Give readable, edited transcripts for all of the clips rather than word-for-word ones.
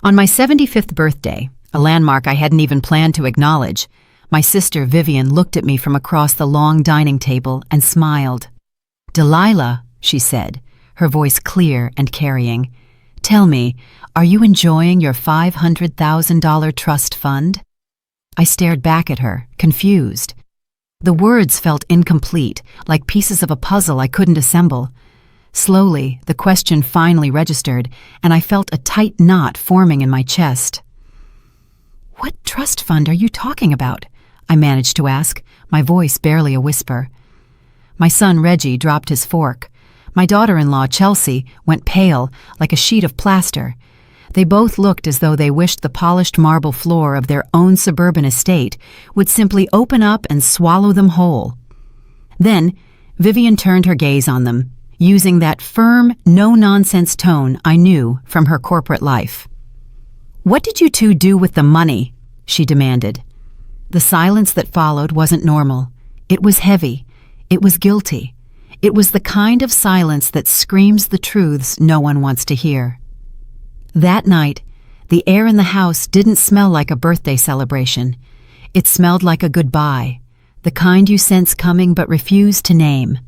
On my 75th birthday, a landmark I hadn't even planned to acknowledge, my sister Vivian looked at me from across the long dining table and smiled. "Delilah," she said, her voice clear and carrying, "tell me, are you enjoying your $500,000 trust fund?" I stared back at her, confused. The words felt incomplete, like pieces of a puzzle I couldn't assemble. Slowly, the question finally registered, and I felt a tight knot forming in my chest. "What trust fund are you talking about?" I managed to ask, my voice barely a whisper. My son Reggie dropped his fork. My daughter-in-law Chelsea went pale, like a sheet of plaster. They both looked as though they wished the polished marble floor of their own suburban estate would simply open up and swallow them whole. Then, Vivian turned her gaze on them, using that firm, no-nonsense tone I knew from her corporate life. "What did you two do with the money?" she demanded. The silence that followed wasn't normal. It was heavy. It was guilty. It was the kind of silence that screams the truths no one wants to hear. That night, the air in the house didn't smell like a birthday celebration. It smelled like a goodbye, the kind you sense coming but refuse to name.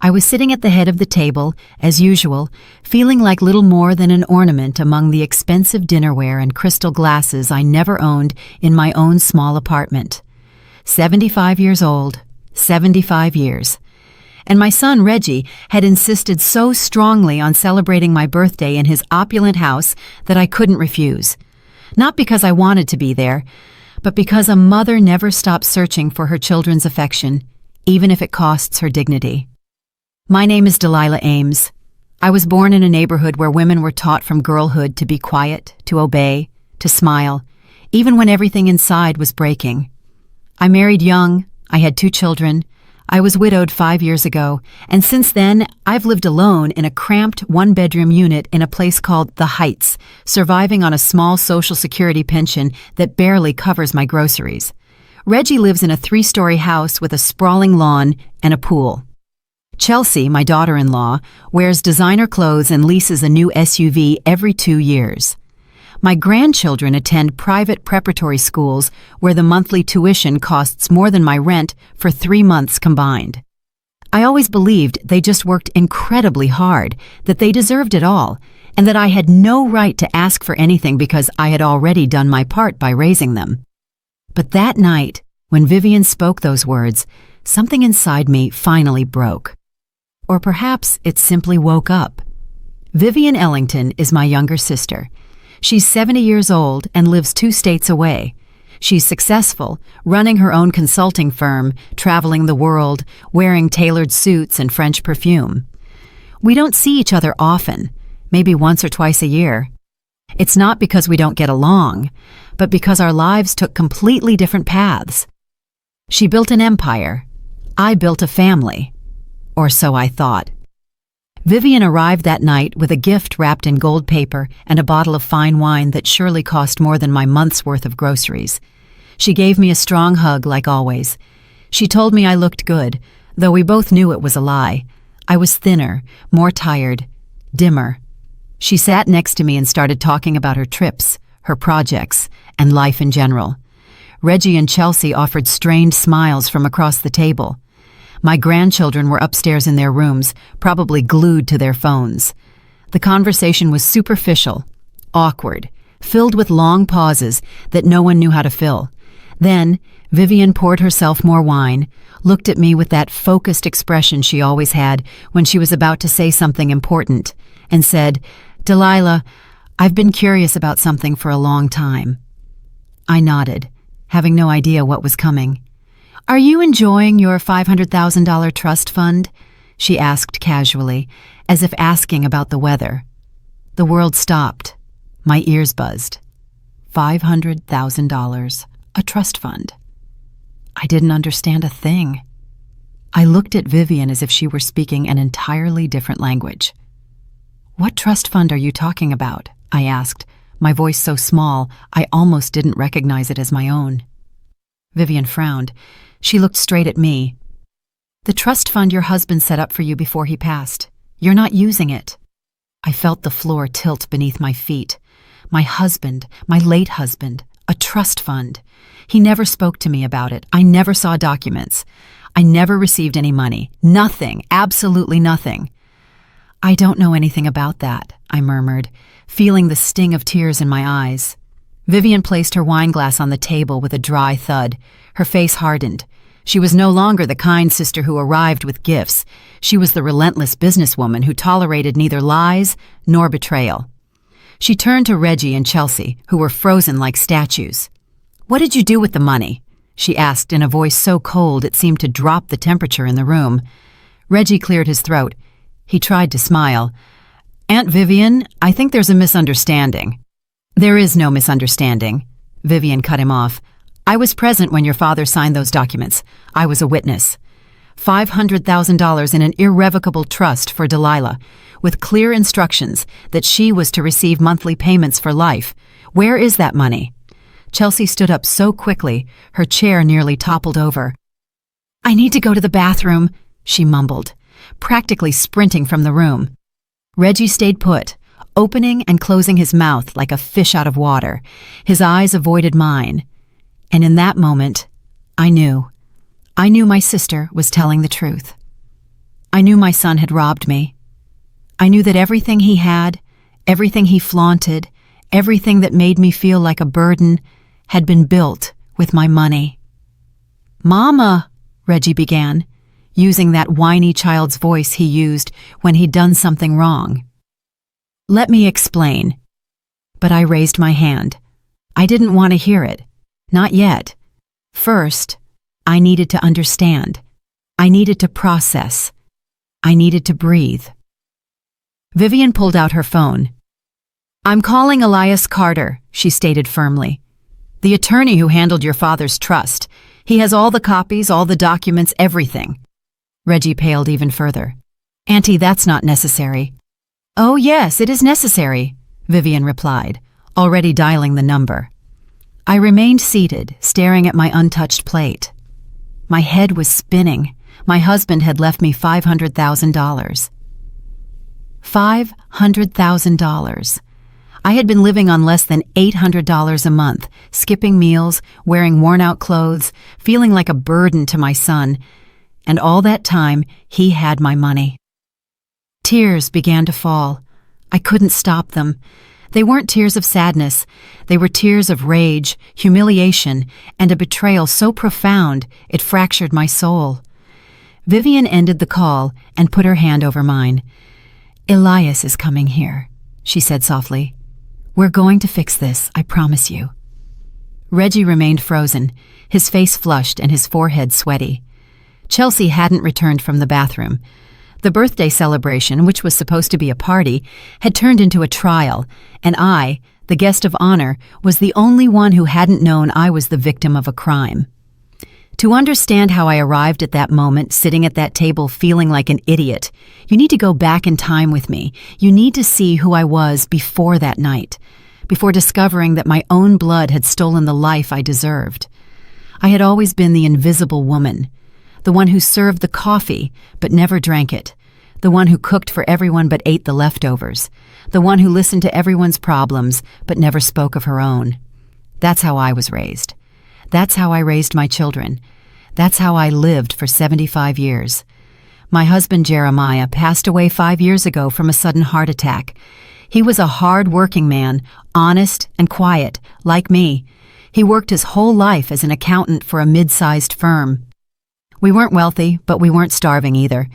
I was sitting at the head of the table, as usual, feeling like little more than an ornament among the expensive dinnerware and crystal glasses I never owned in my own small apartment. 75 years old, 75 years. And my son Reggie had insisted so strongly on celebrating my birthday in his opulent house that I couldn't refuse. Not because I wanted to be there, but because a mother never stops searching for her children's affection, even if it costs her dignity. My name is Delilah Ames. I was born in a neighborhood where women were taught from girlhood to be quiet, to obey, to smile, even when everything inside was breaking. I married young, I had 2 children, I was widowed 5 years ago, and since then, I've lived alone in a cramped 1-bedroom unit in a place called The Heights, surviving on a small Social Security pension that barely covers my groceries. Reggie lives in a 3-story house with a sprawling lawn and a pool. Chelsea, my daughter-in-law, wears designer clothes and leases a new SUV every 2 years. My grandchildren attend private preparatory schools where the monthly tuition costs more than my rent for 3 months combined. I always believed they just worked incredibly hard, that they deserved it all, and that I had no right to ask for anything because I had already done my part by raising them. But that night, when Vivian spoke those words, something inside me finally broke. Or perhaps it simply woke up. Vivian Ellington is my younger sister. She's 70 years old and lives 2 states away. She's successful, running her own consulting firm, traveling the world, wearing tailored suits and French perfume. We don't see each other often, maybe once or twice a year. It's not because we don't get along, but because our lives took completely different paths. She built an empire. I built a family. Or so I thought. Vivian arrived that night with a gift wrapped in gold paper and a bottle of fine wine that surely cost more than my month's worth of groceries. She gave me a strong hug like always. She told me I looked good, though we both knew it was a lie. I was thinner, more tired, dimmer. She sat next to me and started talking about her trips, her projects, and life in general. Reggie and Chelsea offered strained smiles from across the table. My grandchildren were upstairs in their rooms, probably glued to their phones. The conversation was superficial, awkward, filled with long pauses that no one knew how to fill. Then, Vivian poured herself more wine, looked at me with that focused expression she always had when she was about to say something important, and said, "Delilah, I've been curious about something for a long time." I nodded, having no idea what was coming. "Are you enjoying your $500,000 trust fund?" she asked casually, as if asking about the weather. The world stopped. My ears buzzed. $500,000. A trust fund. I didn't understand a thing. I looked at Vivian as if she were speaking an entirely different language. "What trust fund are you talking about?" I asked, my voice so small I almost didn't recognize it as my own. Vivian frowned. She looked straight at me. "The trust fund your husband set up for you before he passed. You're not using it." I felt the floor tilt beneath my feet. My husband, my late husband, a trust fund. He never spoke to me about it. I never saw documents. I never received any money. Nothing, absolutely nothing. I don't know anything about that, I murmured, feeling the sting of tears in my eyes. Vivian placed her wine glass on the table with a dry thud. Her face hardened. She was no longer the kind sister who arrived with gifts. She was the relentless businesswoman who tolerated neither lies nor betrayal. She turned to Reggie and Chelsea, who were frozen like statues. "What did you do with the money?" she asked in a voice so cold it seemed to drop the temperature in the room. Reggie cleared his throat. He tried to smile. "Aunt Vivian, I think there's a misunderstanding." "There is no misunderstanding," Vivian cut him off. "I was present when your father signed those documents. I was a witness. $500,000 in an irrevocable trust for Delilah, with clear instructions that she was to receive monthly payments for life. Where is that money?" Chelsea stood up so quickly, her chair nearly toppled over. "I need to go to the bathroom," she mumbled, practically sprinting from the room. Reggie stayed put, opening and closing his mouth like a fish out of water. His eyes avoided mine. And in that moment, I knew my sister was telling the truth. I knew my son had robbed me. I knew that everything he had, everything he flaunted, everything that made me feel like a burden, had been built with my money. "Mama," Reggie began, using that whiny child's voice he used when he'd done something wrong. "Let me explain." But I raised my hand. I didn't want to hear it. Not yet. First, I needed to understand. I needed to process. I needed to breathe. Vivian pulled out her phone. "I'm calling Elias Carter," she stated firmly. "The attorney who handled your father's trust. He has all the copies, all the documents, everything." Reggie paled even further. "Auntie, that's not necessary." "Oh yes, it is necessary," Vivian replied, already dialing the number. I remained seated, staring at my untouched plate. My head was spinning. My husband had left me $500,000. $500,000. I had been living on less than $800 a month, skipping meals, wearing worn-out clothes, feeling like a burden to my son, and all that time he had my money. Tears began to fall. I couldn't stop them. They weren't tears of sadness. They were tears of rage, humiliation, and a betrayal so profound it fractured my soul. Vivian ended the call and put her hand over mine. "Elias is coming here," she said softly. "We're going to fix this, I promise you." Reggie remained frozen, his face flushed and his forehead sweaty. Chelsea hadn't returned from the bathroom. The birthday celebration, which was supposed to be a party, had turned into a trial, and I, the guest of honor, was the only one who hadn't known I was the victim of a crime. To understand how I arrived at that moment, sitting at that table feeling like an idiot, you need to go back in time with me. You need to see who I was before that night, before discovering that my own blood had stolen the life I deserved. I had always been the invisible woman, the one who served the coffee but never drank it, the one who cooked for everyone but ate the leftovers, the one who listened to everyone's problems but never spoke of her own. That's how I was raised. That's how I raised my children. That's how I lived for 75 years. My husband Jeremiah passed away 5 years ago from a sudden heart attack. He was a hard-working man, honest and quiet, like me. He worked his whole life as an accountant for a mid-sized firm. We weren't wealthy, but we weren't starving either.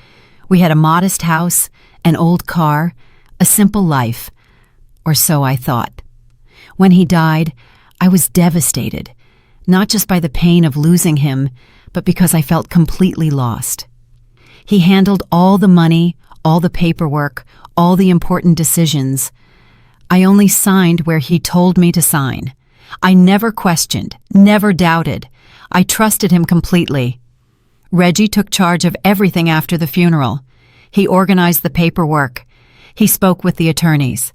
We had a modest house, an old car, a simple life. Or so I thought. When he died, I was devastated, not just by the pain of losing him, but because I felt completely lost. He handled all the money, all the paperwork, all the important decisions. I only signed where he told me to sign. I never questioned, never doubted. I trusted him completely. Reggie took charge of everything after the funeral. He organized the paperwork. He spoke with the attorneys.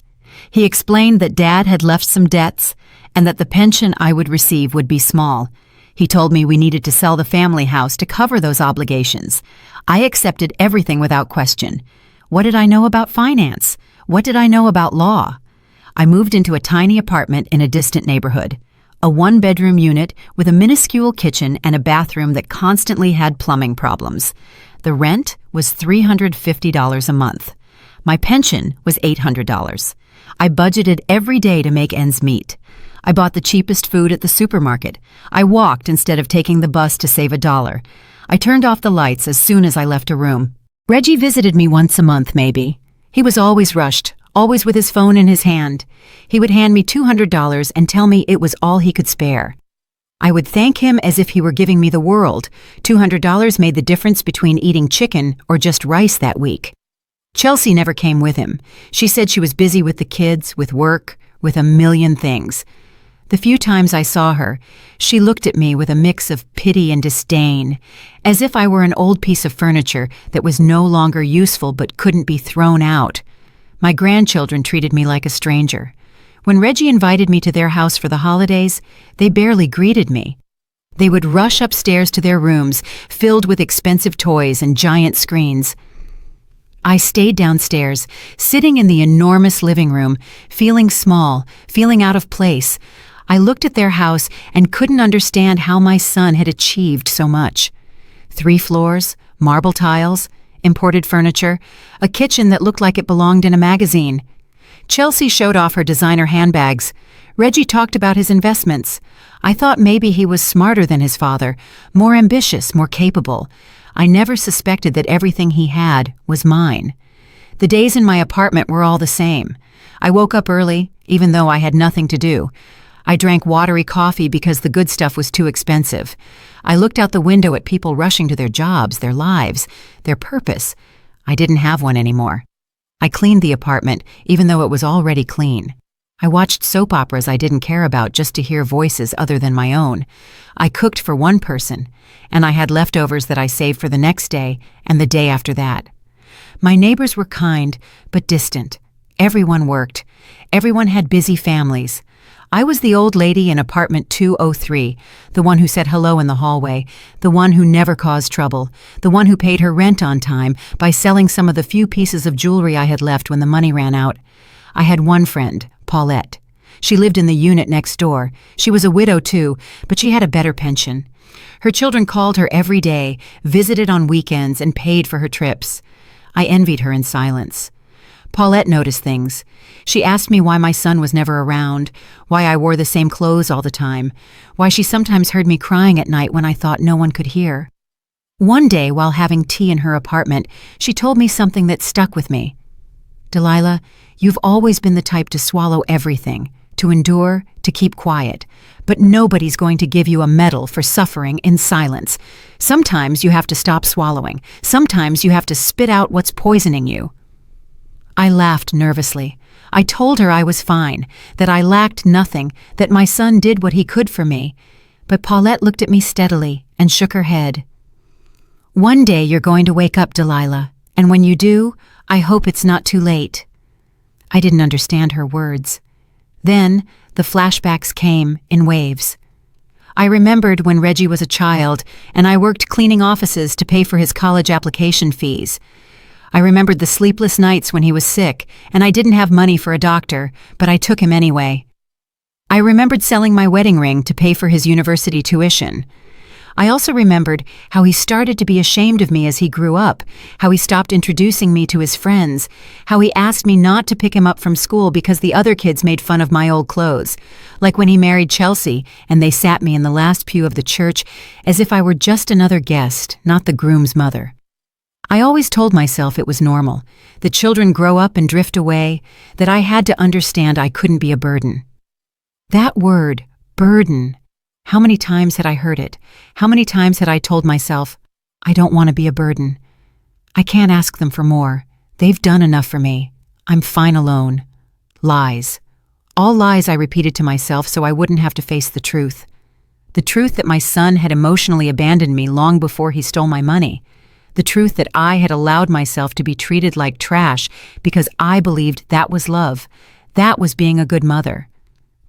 He explained that Dad had left some debts and that the pension I would receive would be small. He told me we needed to sell the family house to cover those obligations. I accepted everything without question. What did I know about finance? What did I know about law? I moved into a tiny apartment in a distant neighborhood. A one-bedroom unit with a minuscule kitchen and a bathroom that constantly had plumbing problems. The rent was $350 a month. My pension was $800. I budgeted every day to make ends meet. I bought the cheapest food at the supermarket. I walked instead of taking the bus to save $1. I turned off the lights as soon as I left a room. Reggie visited me once a month, maybe. He was always rushed, always with his phone in his hand. He would hand me $200 and tell me it was all he could spare. I would thank him as if he were giving me the world. $200 made the difference between eating chicken or just rice that week. Chelsea never came with him. She said she was busy with the kids, with work, with a million things. The few times I saw her, she looked at me with a mix of pity and disdain, as if I were an old piece of furniture that was no longer useful but couldn't be thrown out. My grandchildren treated me like a stranger. When Reggie invited me to their house for the holidays, they barely greeted me. They would rush upstairs to their rooms, filled with expensive toys and giant screens. I stayed downstairs, sitting in the enormous living room, feeling small, feeling out of place. I looked at their house and couldn't understand how my son had achieved so much. 3 floors, marble tiles, imported furniture, a kitchen that looked like it belonged in a magazine. Chelsea showed off her designer handbags. Reggie talked about his investments. I thought maybe he was smarter than his father, more ambitious, more capable. I never suspected that everything he had was mine. The days in my apartment were all the same. I woke up early, even though I had nothing to do. I drank watery coffee because the good stuff was too expensive. I looked out the window at people rushing to their jobs, their lives, their purpose. I didn't have one anymore. I cleaned the apartment, even though it was already clean. I watched soap operas I didn't care about just to hear voices other than my own. I cooked for one person, and I had leftovers that I saved for the next day and the day after that. My neighbors were kind, but distant. Everyone worked. Everyone had busy families. I was the old lady in apartment 203, the one who said hello in the hallway, the one who never caused trouble, the one who paid her rent on time by selling some of the few pieces of jewelry I had left when the money ran out. I had one friend, Paulette. She lived in the unit next door. She was a widow too, but she had a better pension. Her children called her every day, visited on weekends, and paid for her trips. I envied her in silence. Paulette noticed things. She asked me why my son was never around, why I wore the same clothes all the time, why she sometimes heard me crying at night when I thought no one could hear. One day, while having tea in her apartment, she told me something that stuck with me. "Delilah, you've always been the type to swallow everything, to endure, to keep quiet, but nobody's going to give you a medal for suffering in silence. Sometimes you have to stop swallowing. Sometimes you have to spit out what's poisoning you." I laughed nervously. I told her I was fine, that I lacked nothing, that my son did what he could for me. But Paulette looked at me steadily and shook her head. "One day you're going to wake up, Delilah, and when you do, I hope it's not too late." I didn't understand her words. Then the flashbacks came in waves. I remembered when Reggie was a child, and I worked cleaning offices to pay for his college application fees. I remembered the sleepless nights when he was sick, and I didn't have money for a doctor, but I took him anyway. I remembered selling my wedding ring to pay for his university tuition. I also remembered how he started to be ashamed of me as he grew up, how he stopped introducing me to his friends, how he asked me not to pick him up from school because the other kids made fun of my old clothes, like when he married Chelsea and they sat me in the last pew of the church as if I were just another guest, not the groom's mother. I always told myself it was normal, that children grow up and drift away, that I had to understand I couldn't be a burden. That word, burden, how many times had I heard it? How many times had I told myself, I don't want to be a burden. I can't ask them for more. They've done enough for me. I'm fine alone. Lies. All lies I repeated to myself so I wouldn't have to face the truth. The truth that my son had emotionally abandoned me long before he stole my money. The truth that I had allowed myself to be treated like trash because I believed that was love. That was being a good mother.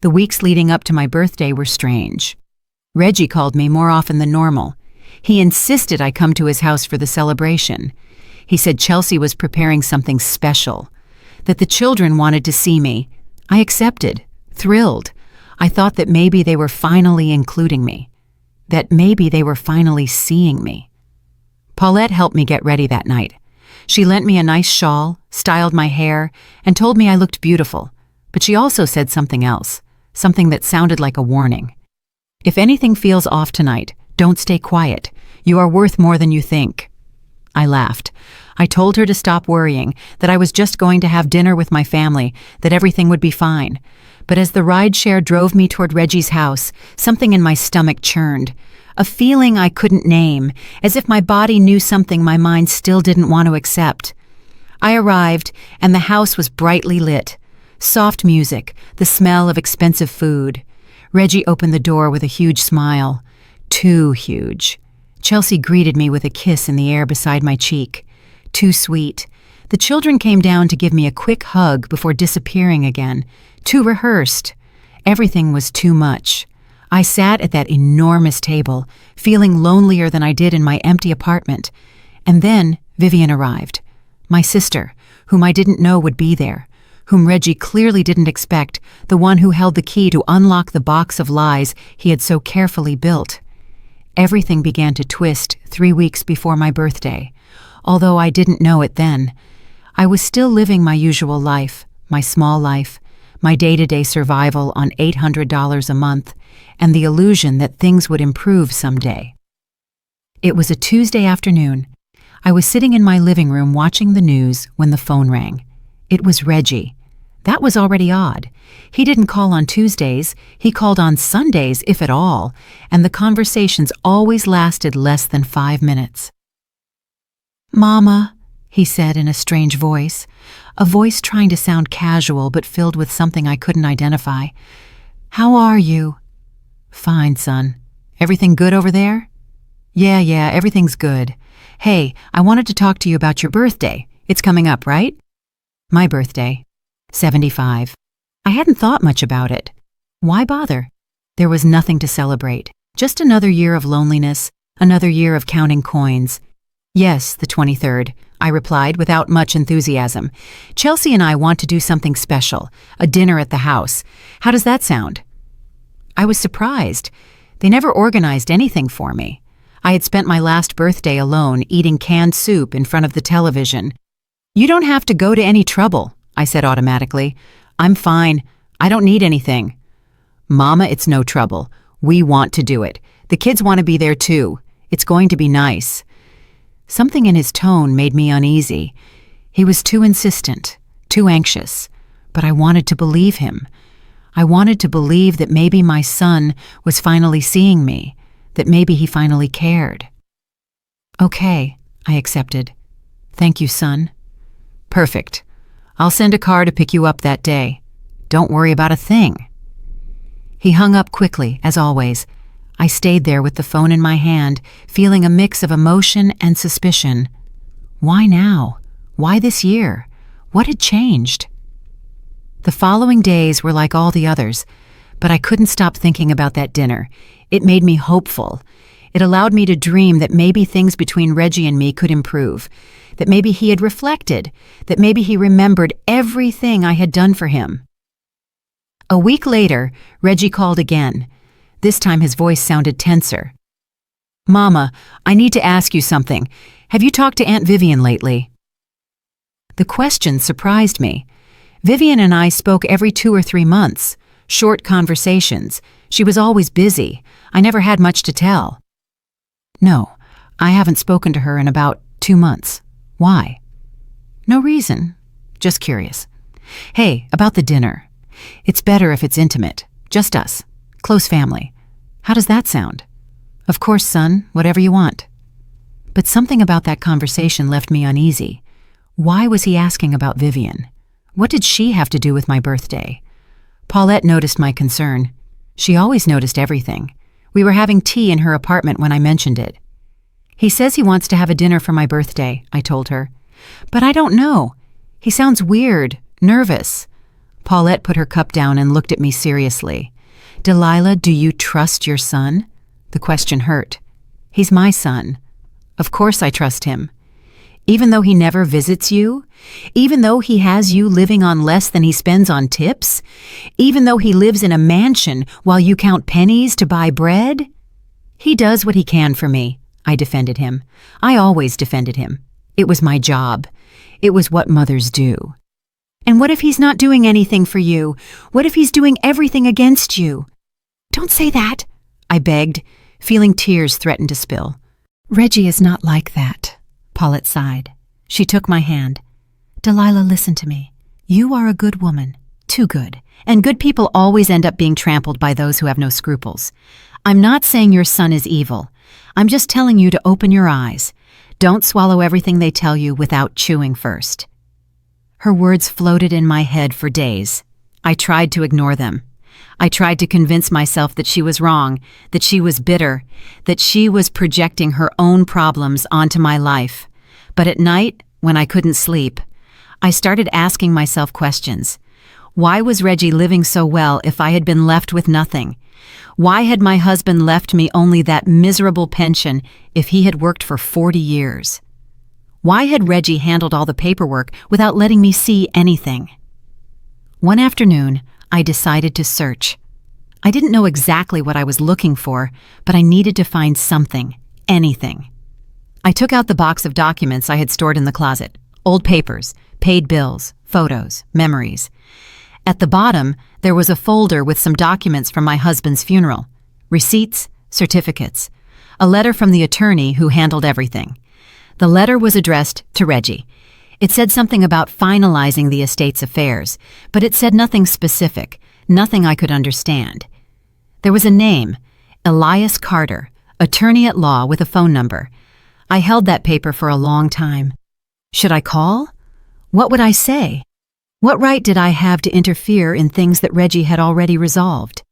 The weeks leading up to my birthday were strange. Reggie called me more often than normal. He insisted I come to his house for the celebration. He said Chelsea was preparing something special, that the children wanted to see me. I accepted, thrilled. I thought that maybe they were finally including me, that maybe they were finally seeing me. Paulette helped me get ready that night. She lent me a nice shawl, styled my hair, and told me I looked beautiful. But she also said something else, something that sounded like a warning. If anything feels off tonight, don't stay quiet. You are worth more than you think. I laughed. I told her to stop worrying, that I was just going to have dinner with my family, that everything would be fine. But as the rideshare drove me toward Reggie's house, something in my stomach churned. A feeling I couldn't name, as if my body knew something my mind still didn't want to accept. I arrived, and the house was brightly lit. Soft music, the smell of expensive food. Reggie opened the door with a huge smile. Too huge. Chelsea greeted me with a kiss in the air beside my cheek. Too sweet. The children came down to give me a quick hug before disappearing again. Too rehearsed. Everything was too much. I sat at that enormous table, feeling lonelier than I did in my empty apartment. And then Vivian arrived. My sister, whom I didn't know would be there, whom Reggie clearly didn't expect, the one who held the key to unlock the box of lies he had so carefully built. Everything began to twist 3 weeks before my birthday, although I didn't know it then. I was still living my usual life, my small life, my day-to-day survival on $800 a month, and the illusion that things would improve someday. It was a Tuesday afternoon. I was sitting in my living room watching the news when the phone rang. It was Reggie. That was already odd. He didn't call on Tuesdays, he called on Sundays, if at all, and the conversations always lasted less than 5 minutes. "Mama," he said in a strange voice, a voice trying to sound casual but filled with something I couldn't identify. "How are you?" "Fine, son. Everything good over there?" Yeah, everything's good. Hey, I wanted to talk to you about your birthday. It's coming up, right?" "My birthday. 75. I hadn't thought much about it. Why bother? There was nothing to celebrate. Just another year of loneliness, another year of counting coins. "Yes, the 23rd, I replied without much enthusiasm. "Chelsea and I want to do something special, a dinner at the house. How does that sound?" I was surprised. They never organized anything for me. I had spent my last birthday alone, eating canned soup in front of the television. "You don't have to go to any trouble," I said automatically. "I'm fine. I don't need anything." "Mama, it's no trouble. We want to do it. The kids want to be there too. It's going to be nice." Something in his tone made me uneasy. He was too insistent, too anxious, but I wanted to believe him. I wanted to believe that maybe my son was finally seeing me, that maybe he finally cared. "Okay," I accepted. "Thank you, son." "Perfect. I'll send a car to pick you up that day. Don't worry about a thing." He hung up quickly, as always. I stayed there with the phone in my hand, feeling a mix of emotion and suspicion. Why now? Why this year? What had changed? The following days were like all the others, but I couldn't stop thinking about that dinner. It made me hopeful. It allowed me to dream that maybe things between Reggie and me could improve, that maybe he had reflected, that maybe he remembered everything I had done for him. A week later, Reggie called again. This time his voice sounded tenser. "Mama, I need to ask you something. Have you talked to Aunt Vivian lately?" The question surprised me. Vivian and I spoke every 2 or 3 months, short conversations. She was always busy. I never had much to tell. "No, I haven't spoken to her in about 2 months. Why?" "No reason. Just curious. Hey, about the dinner. It's better if it's intimate. Just us. Close family. How does that sound?" "Of course, son. Whatever you want." But something about that conversation left me uneasy. Why was he asking about Vivian? What did she have to do with my birthday? Paulette noticed my concern. She always noticed everything. We were having tea in her apartment when I mentioned it. "He says he wants to have a dinner for my birthday," I told her. "But I don't know. He sounds weird, nervous." Paulette put her cup down and looked at me seriously. "Delilah, do you trust your son?" The question hurt. "He's my son. Of course I trust him. Even though he never visits you, Even though he has you living on less than he spends on tips? Even though he lives in a mansion while you count pennies to buy bread? He does what he can for me, I defended him. I always defended him. It was my job. It was what mothers do. And what if he's not doing anything for you? What if he's doing everything against you? Don't say that, I begged, feeling tears threaten to spill. Reggie is not like that, Paulette sighed. She took my hand. Delilah, listen to me. You are a good woman, too good, and good people always end up being trampled by those who have no scruples. I'm not saying your son is evil. I'm just telling you to open your eyes. Don't swallow everything they tell you without chewing first. Her words floated in my head for days. I tried to ignore them. I tried to convince myself that she was wrong, that she was bitter, that she was projecting her own problems onto my life. But at night, when I couldn't sleep, I started asking myself questions. Why was Reggie living so well if I had been left with nothing? Why had my husband left me only that miserable pension if he had worked for 40 years? Why had Reggie handled all the paperwork without letting me see anything? One afternoon, I decided to search. I didn't know exactly what I was looking for, but I needed to find something, anything. I took out the box of documents I had stored in the closet, old papers, paid bills, photos, memories. At the bottom, there was a folder with some documents from my husband's funeral, receipts, certificates, a letter from the attorney who handled everything. The letter was addressed to Reggie. It said something about finalizing the estate's affairs, but it said nothing specific, nothing I could understand. There was a name, Elias Carter, attorney at law with a phone number. I held that paper for a long time. Should I call? What would I say? What right did I have to interfere in things that Reggie had already resolved?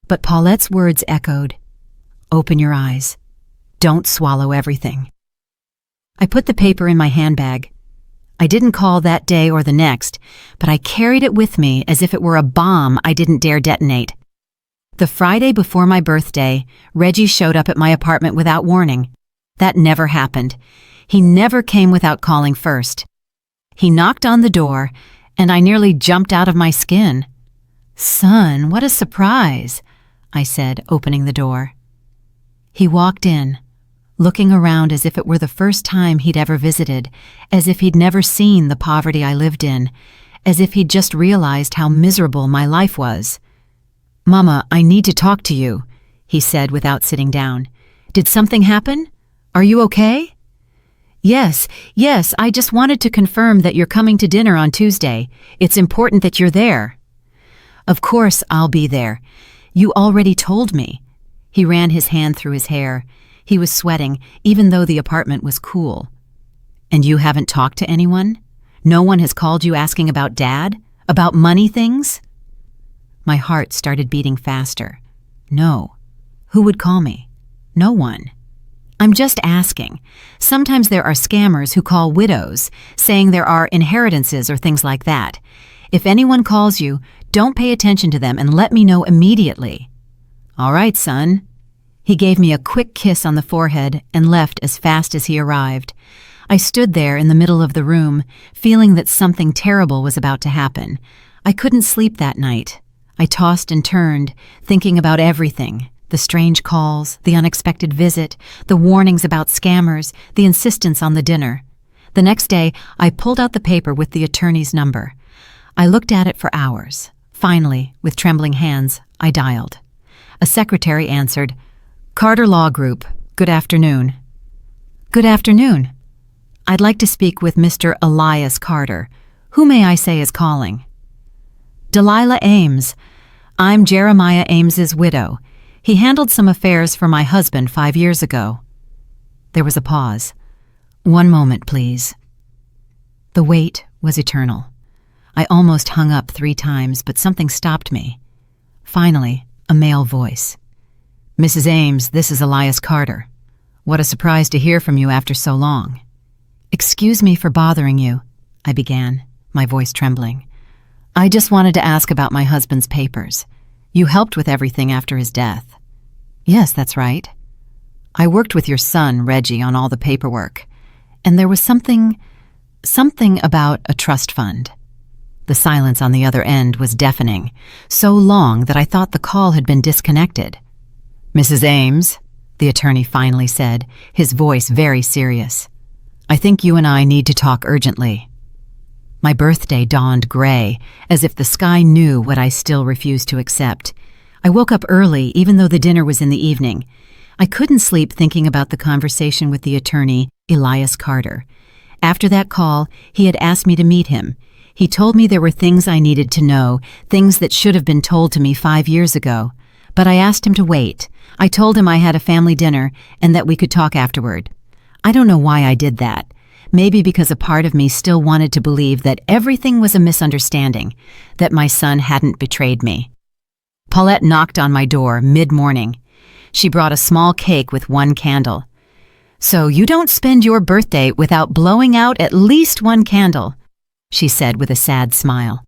But Paulette's words echoed. Open your eyes. Don't swallow everything. I put the paper in my handbag. I didn't call that day or the next, but I carried it with me as if it were a bomb I didn't dare detonate. The Friday before my birthday, Reggie showed up at my apartment without warning. That never happened. He never came without calling first. He knocked on the door, and I nearly jumped out of my skin. "Son, what a surprise," I said, opening the door. He walked in, looking around as if it were the first time he'd ever visited, as if he'd never seen the poverty I lived in, as if he'd just realized how miserable my life was. "Mama, I need to talk to you," he said without sitting down. "Did something happen? Are you okay?" Yes, I just wanted to confirm that you're coming to dinner on Tuesday. It's important that you're there." "Of course I'll be there. You already told me." He ran his hand through his hair. He was sweating, even though the apartment was cool. "And you haven't talked to anyone? No one has called you asking about Dad? About money things?" My heart started beating faster. No. Who would call me? No one. "I'm just asking. Sometimes there are scammers who call widows, saying there are inheritances or things like that. If anyone calls you, don't pay attention to them and let me know immediately." "All right, son." He gave me a quick kiss on the forehead and left as fast as he arrived. I stood there in the middle of the room, feeling that something terrible was about to happen. I couldn't sleep that night. I tossed and turned, thinking about everything. The strange calls, the unexpected visit, the warnings about scammers, the insistence on the dinner. The next day, I pulled out the paper with the attorney's number. I looked at it for hours. Finally, with trembling hands, I dialed. A secretary answered, "Carter Law Group, good afternoon." "Good afternoon. I'd like to speak with Mr. Elias Carter. Who may I say is calling?" "Delilah Ames. I'm Jeremiah Ames's widow. He handled some affairs for my husband 5 years ago." There was a pause. "One moment, please." The wait was eternal. I almost hung up 3 times, but something stopped me. Finally, a male voice. "Mrs. Ames, this is Elias Carter. What a surprise to hear from you after so long." "Excuse me for bothering you," I began, my voice trembling. "I just wanted to ask about my husband's papers. You helped with everything after his death." "Yes, that's right." "I worked with your son, Reggie, on all the paperwork, and there was something Something about a trust fund. The silence on the other end was deafening, so long that I thought the call had been disconnected. "Mrs. Ames," the attorney finally said, his voice very serious. "I think you and I need to talk urgently." My birthday dawned gray, as if the sky knew what I still refused to accept. I woke up early, even though the dinner was in the evening. I couldn't sleep thinking about the conversation with the attorney, Elias Carter. After that call, he had asked me to meet him. He told me there were things I needed to know, things that should have been told to me 5 years ago. But I asked him to wait. I told him I had a family dinner and that we could talk afterward. I don't know why I did that. Maybe because a part of me still wanted to believe that everything was a misunderstanding, that my son hadn't betrayed me. Paulette knocked on my door mid-morning. She brought a small cake with 1 candle. "So you don't spend your birthday without blowing out at least 1 candle," she said with a sad smile.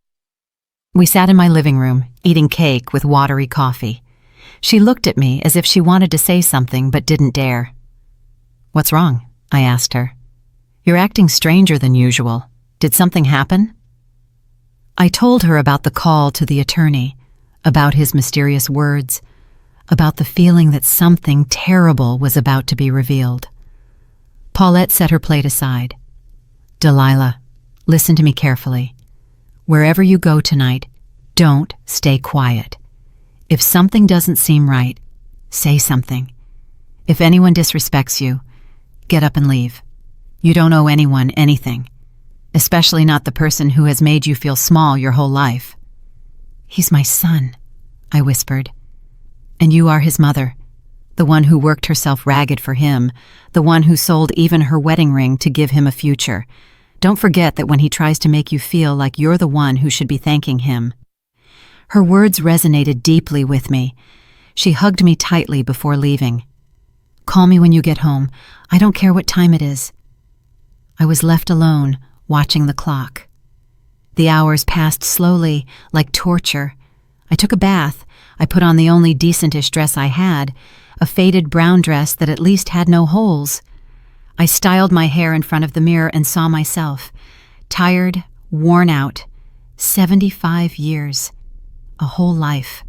We sat in my living room, eating cake with watery coffee. She looked at me as if she wanted to say something but didn't dare. "What's wrong?" I asked her. "You're acting stranger than usual. Did something happen?" I told her about the call to the attorney, about his mysterious words, about the feeling that something terrible was about to be revealed. Paulette set her plate aside. "Delilah, listen to me carefully. Wherever you go tonight, don't stay quiet. If something doesn't seem right, say something. If anyone disrespects you, get up and leave. You don't owe anyone anything, especially not the person who has made you feel small your whole life." "He's my son," I whispered. "And you are his mother, the one who worked herself ragged for him, the one who sold even her wedding ring to give him a future. Don't forget that when he tries to make you feel like you're the one who should be thanking him." Her words resonated deeply with me. She hugged me tightly before leaving. "Call me when you get home. I don't care what time it is." I was left alone, watching the clock. The hours passed slowly, like torture. I took a bath. I put on the only decentish dress I had, a faded brown dress that at least had no holes. I styled my hair in front of the mirror and saw myself, tired, worn out, 75 years, a whole life.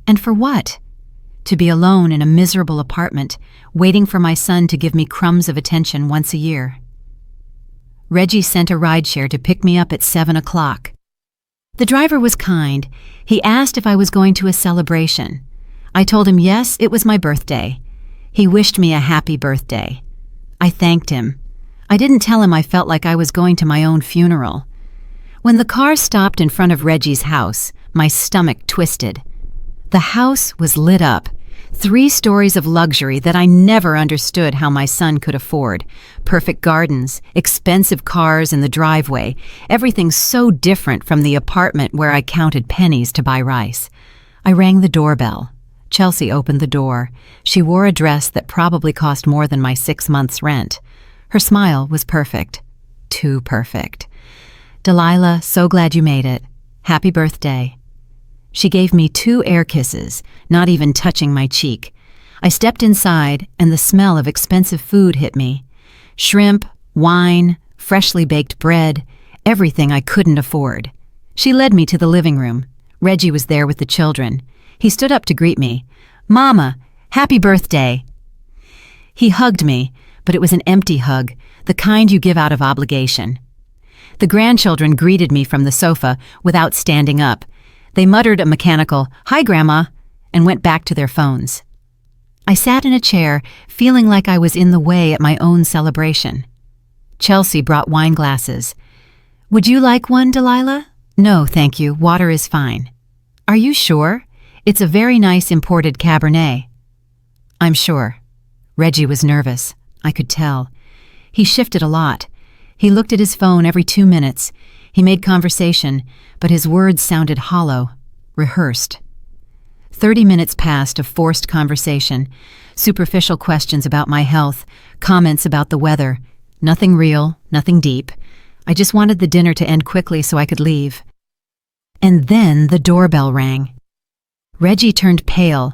And for what? To be alone in a miserable apartment, waiting for my son to give me crumbs of attention once a year. Reggie sent a rideshare to pick me up at 7 o'clock. The driver was kind. He asked if I was going to a celebration. I told him yes, it was my birthday. He wished me a happy birthday. I thanked him. I didn't tell him I felt like I was going to my own funeral. When the car stopped in front of Reggie's house, my stomach twisted. The house was lit up. 3 stories of luxury that I never understood how my son could afford. Perfect gardens, expensive cars in the driveway, everything so different from the apartment where I counted pennies to buy rice. I rang the doorbell. Chelsea opened the door. She wore a dress that probably cost more than my 6 months' rent. Her smile was perfect. Too perfect. "Delilah, so glad you made it. Happy birthday." She gave me 2 air kisses, not even touching my cheek. I stepped inside, and the smell of expensive food hit me. Shrimp, wine, freshly baked bread, everything I couldn't afford. She led me to the living room. Reggie was there with the children. He stood up to greet me. "Mama, happy birthday." He hugged me, but it was an empty hug, the kind you give out of obligation. The grandchildren greeted me from the sofa without standing up. They muttered a mechanical, "Hi, Grandma," and went back to their phones. I sat in a chair, feeling like I was in the way at my own celebration. Chelsea brought wine glasses. "Would you like one, Delilah?" "No, thank you. Water is fine." "Are you sure? It's a very nice imported Cabernet." "I'm sure." Reggie was nervous. I could tell. He shifted a lot. He looked at his phone every 2 minutes. He made conversation, but his words sounded hollow, rehearsed. 30 minutes passed of forced conversation, superficial questions about my health, comments about the weather. Nothing real, nothing deep. I just wanted the dinner to end quickly so I could leave. And then the doorbell rang. Reggie turned pale.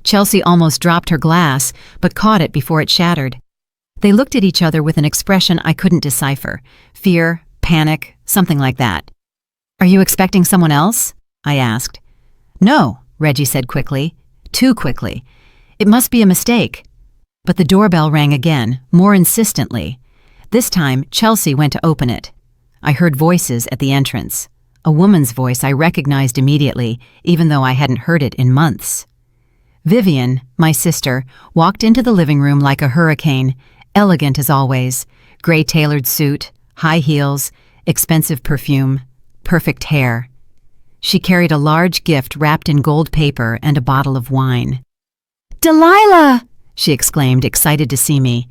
Chelsea almost dropped her glass, but caught it before it shattered. They looked at each other with an expression I couldn't decipher. Fear, panic, something like that. "Are you expecting someone else?" I asked. "No," Reggie said quickly. Too quickly. "It must be a mistake." But the doorbell rang again, more insistently. This time, Chelsea went to open it. I heard voices at the entrance. A woman's voice I recognized immediately, even though I hadn't heard it in months. Vivian, my sister, walked into the living room like a hurricane, elegant as always, gray tailored suit, high heels, expensive perfume, perfect hair. She carried a large gift wrapped in gold paper and a bottle of wine. "Delilah!" she exclaimed, excited to see me.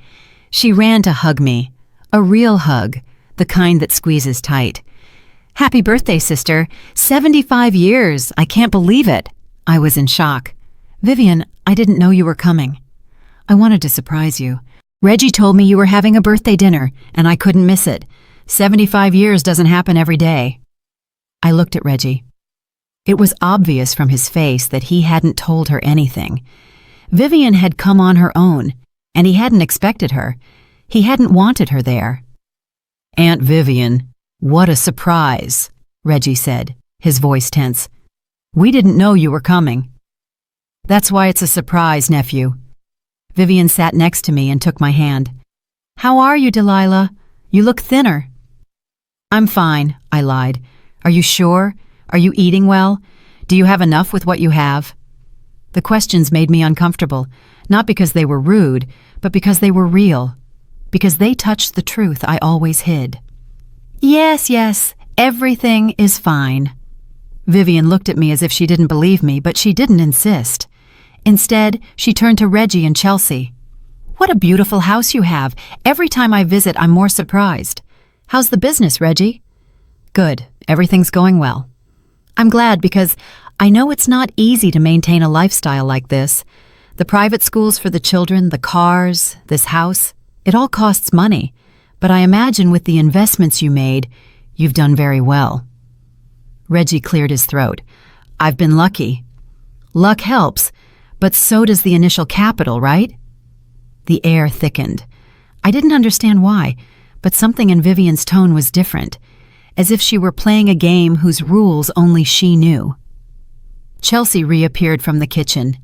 She ran to hug me, a real hug, the kind that squeezes tight. "Happy birthday, sister. 75 years. I can't believe it." I was in shock. "Vivian, I didn't know you were coming. I wanted to surprise you. Reggie told me you were having a birthday dinner, and I couldn't miss it. 75 years doesn't happen every day." I looked at Reggie. It was obvious from his face that he hadn't told her anything. Vivian had come on her own, and he hadn't expected her. He hadn't wanted her there. "Aunt Vivian, what a surprise," Reggie said, his voice tense. "We didn't know you were coming." "That's why it's a surprise, nephew." Vivian sat next to me and took my hand. "How are you, Delilah? You look thinner." "I'm fine," I lied. "Are you sure? Are you eating well? Do you have enough with what you have?" The questions made me uncomfortable, not because they were rude, but because they were real, because they touched the truth I always hid. Yes, everything is fine." Vivian looked at me as if she didn't believe me, but she didn't insist. Instead, she turned to Reggie and Chelsea. "What a beautiful house you have. Every time I visit, I'm more surprised. How's the business, Reggie?" "Good. Everything's going well." "I'm glad because I know it's not easy to maintain a lifestyle like this. The private schools for the children, the cars, this house, it all costs money. But I imagine with the investments you made, you've done very well." Reggie cleared his throat. "I've been lucky." "Luck helps, but so does the initial capital, right?" The air thickened. I didn't understand why, but something in Vivian's tone was different, as if she were playing a game whose rules only she knew. Chelsea reappeared from the kitchen.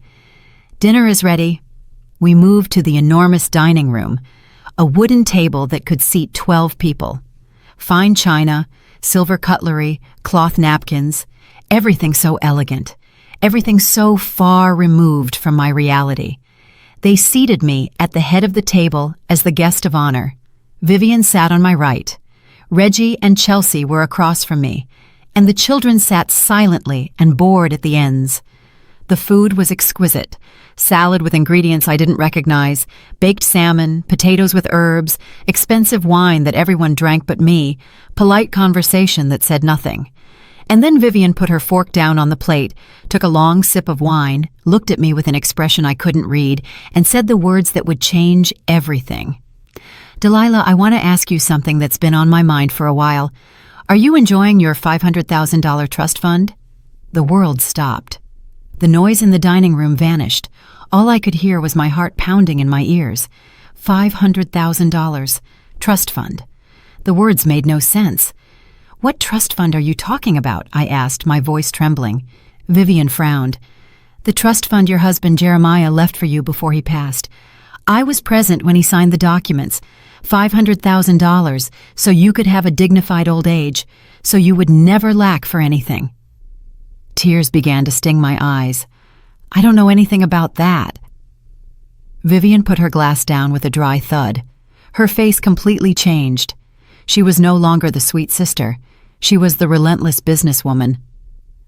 "Dinner is ready." We moved to the enormous dining room, a wooden table that could seat 12 people. Fine china, silver cutlery, cloth napkins, everything so elegant, everything so far removed from my reality. They seated me at the head of the table as the guest of honor. Vivian sat on my right. Reggie and Chelsea were across from me, and the children sat silently and bored at the ends. The food was exquisite. Salad with ingredients I didn't recognize, baked salmon, potatoes with herbs, expensive wine that everyone drank but me, polite conversation that said nothing. And then Vivian put her fork down on the plate, took a long sip of wine, looked at me with an expression I couldn't read, and said the words that would change everything. "Delilah, I want to ask you something that's been on my mind for a while. Are you enjoying your $500,000 trust fund?" The world stopped. The noise in the dining room vanished. All I could hear was my heart pounding in my ears. $500,000. Trust fund. The words made no sense. "What trust fund are you talking about?" I asked, my voice trembling. Vivian frowned. "The trust fund your husband Jeremiah left for you before he passed. I was present when he signed the documents. $500,000, so you could have a dignified old age, so you would never lack for anything." Tears began to sting my eyes. "I don't know anything about that." Vivian put her glass down with a dry thud. Her face completely changed. She was no longer the sweet sister. She was the relentless businesswoman.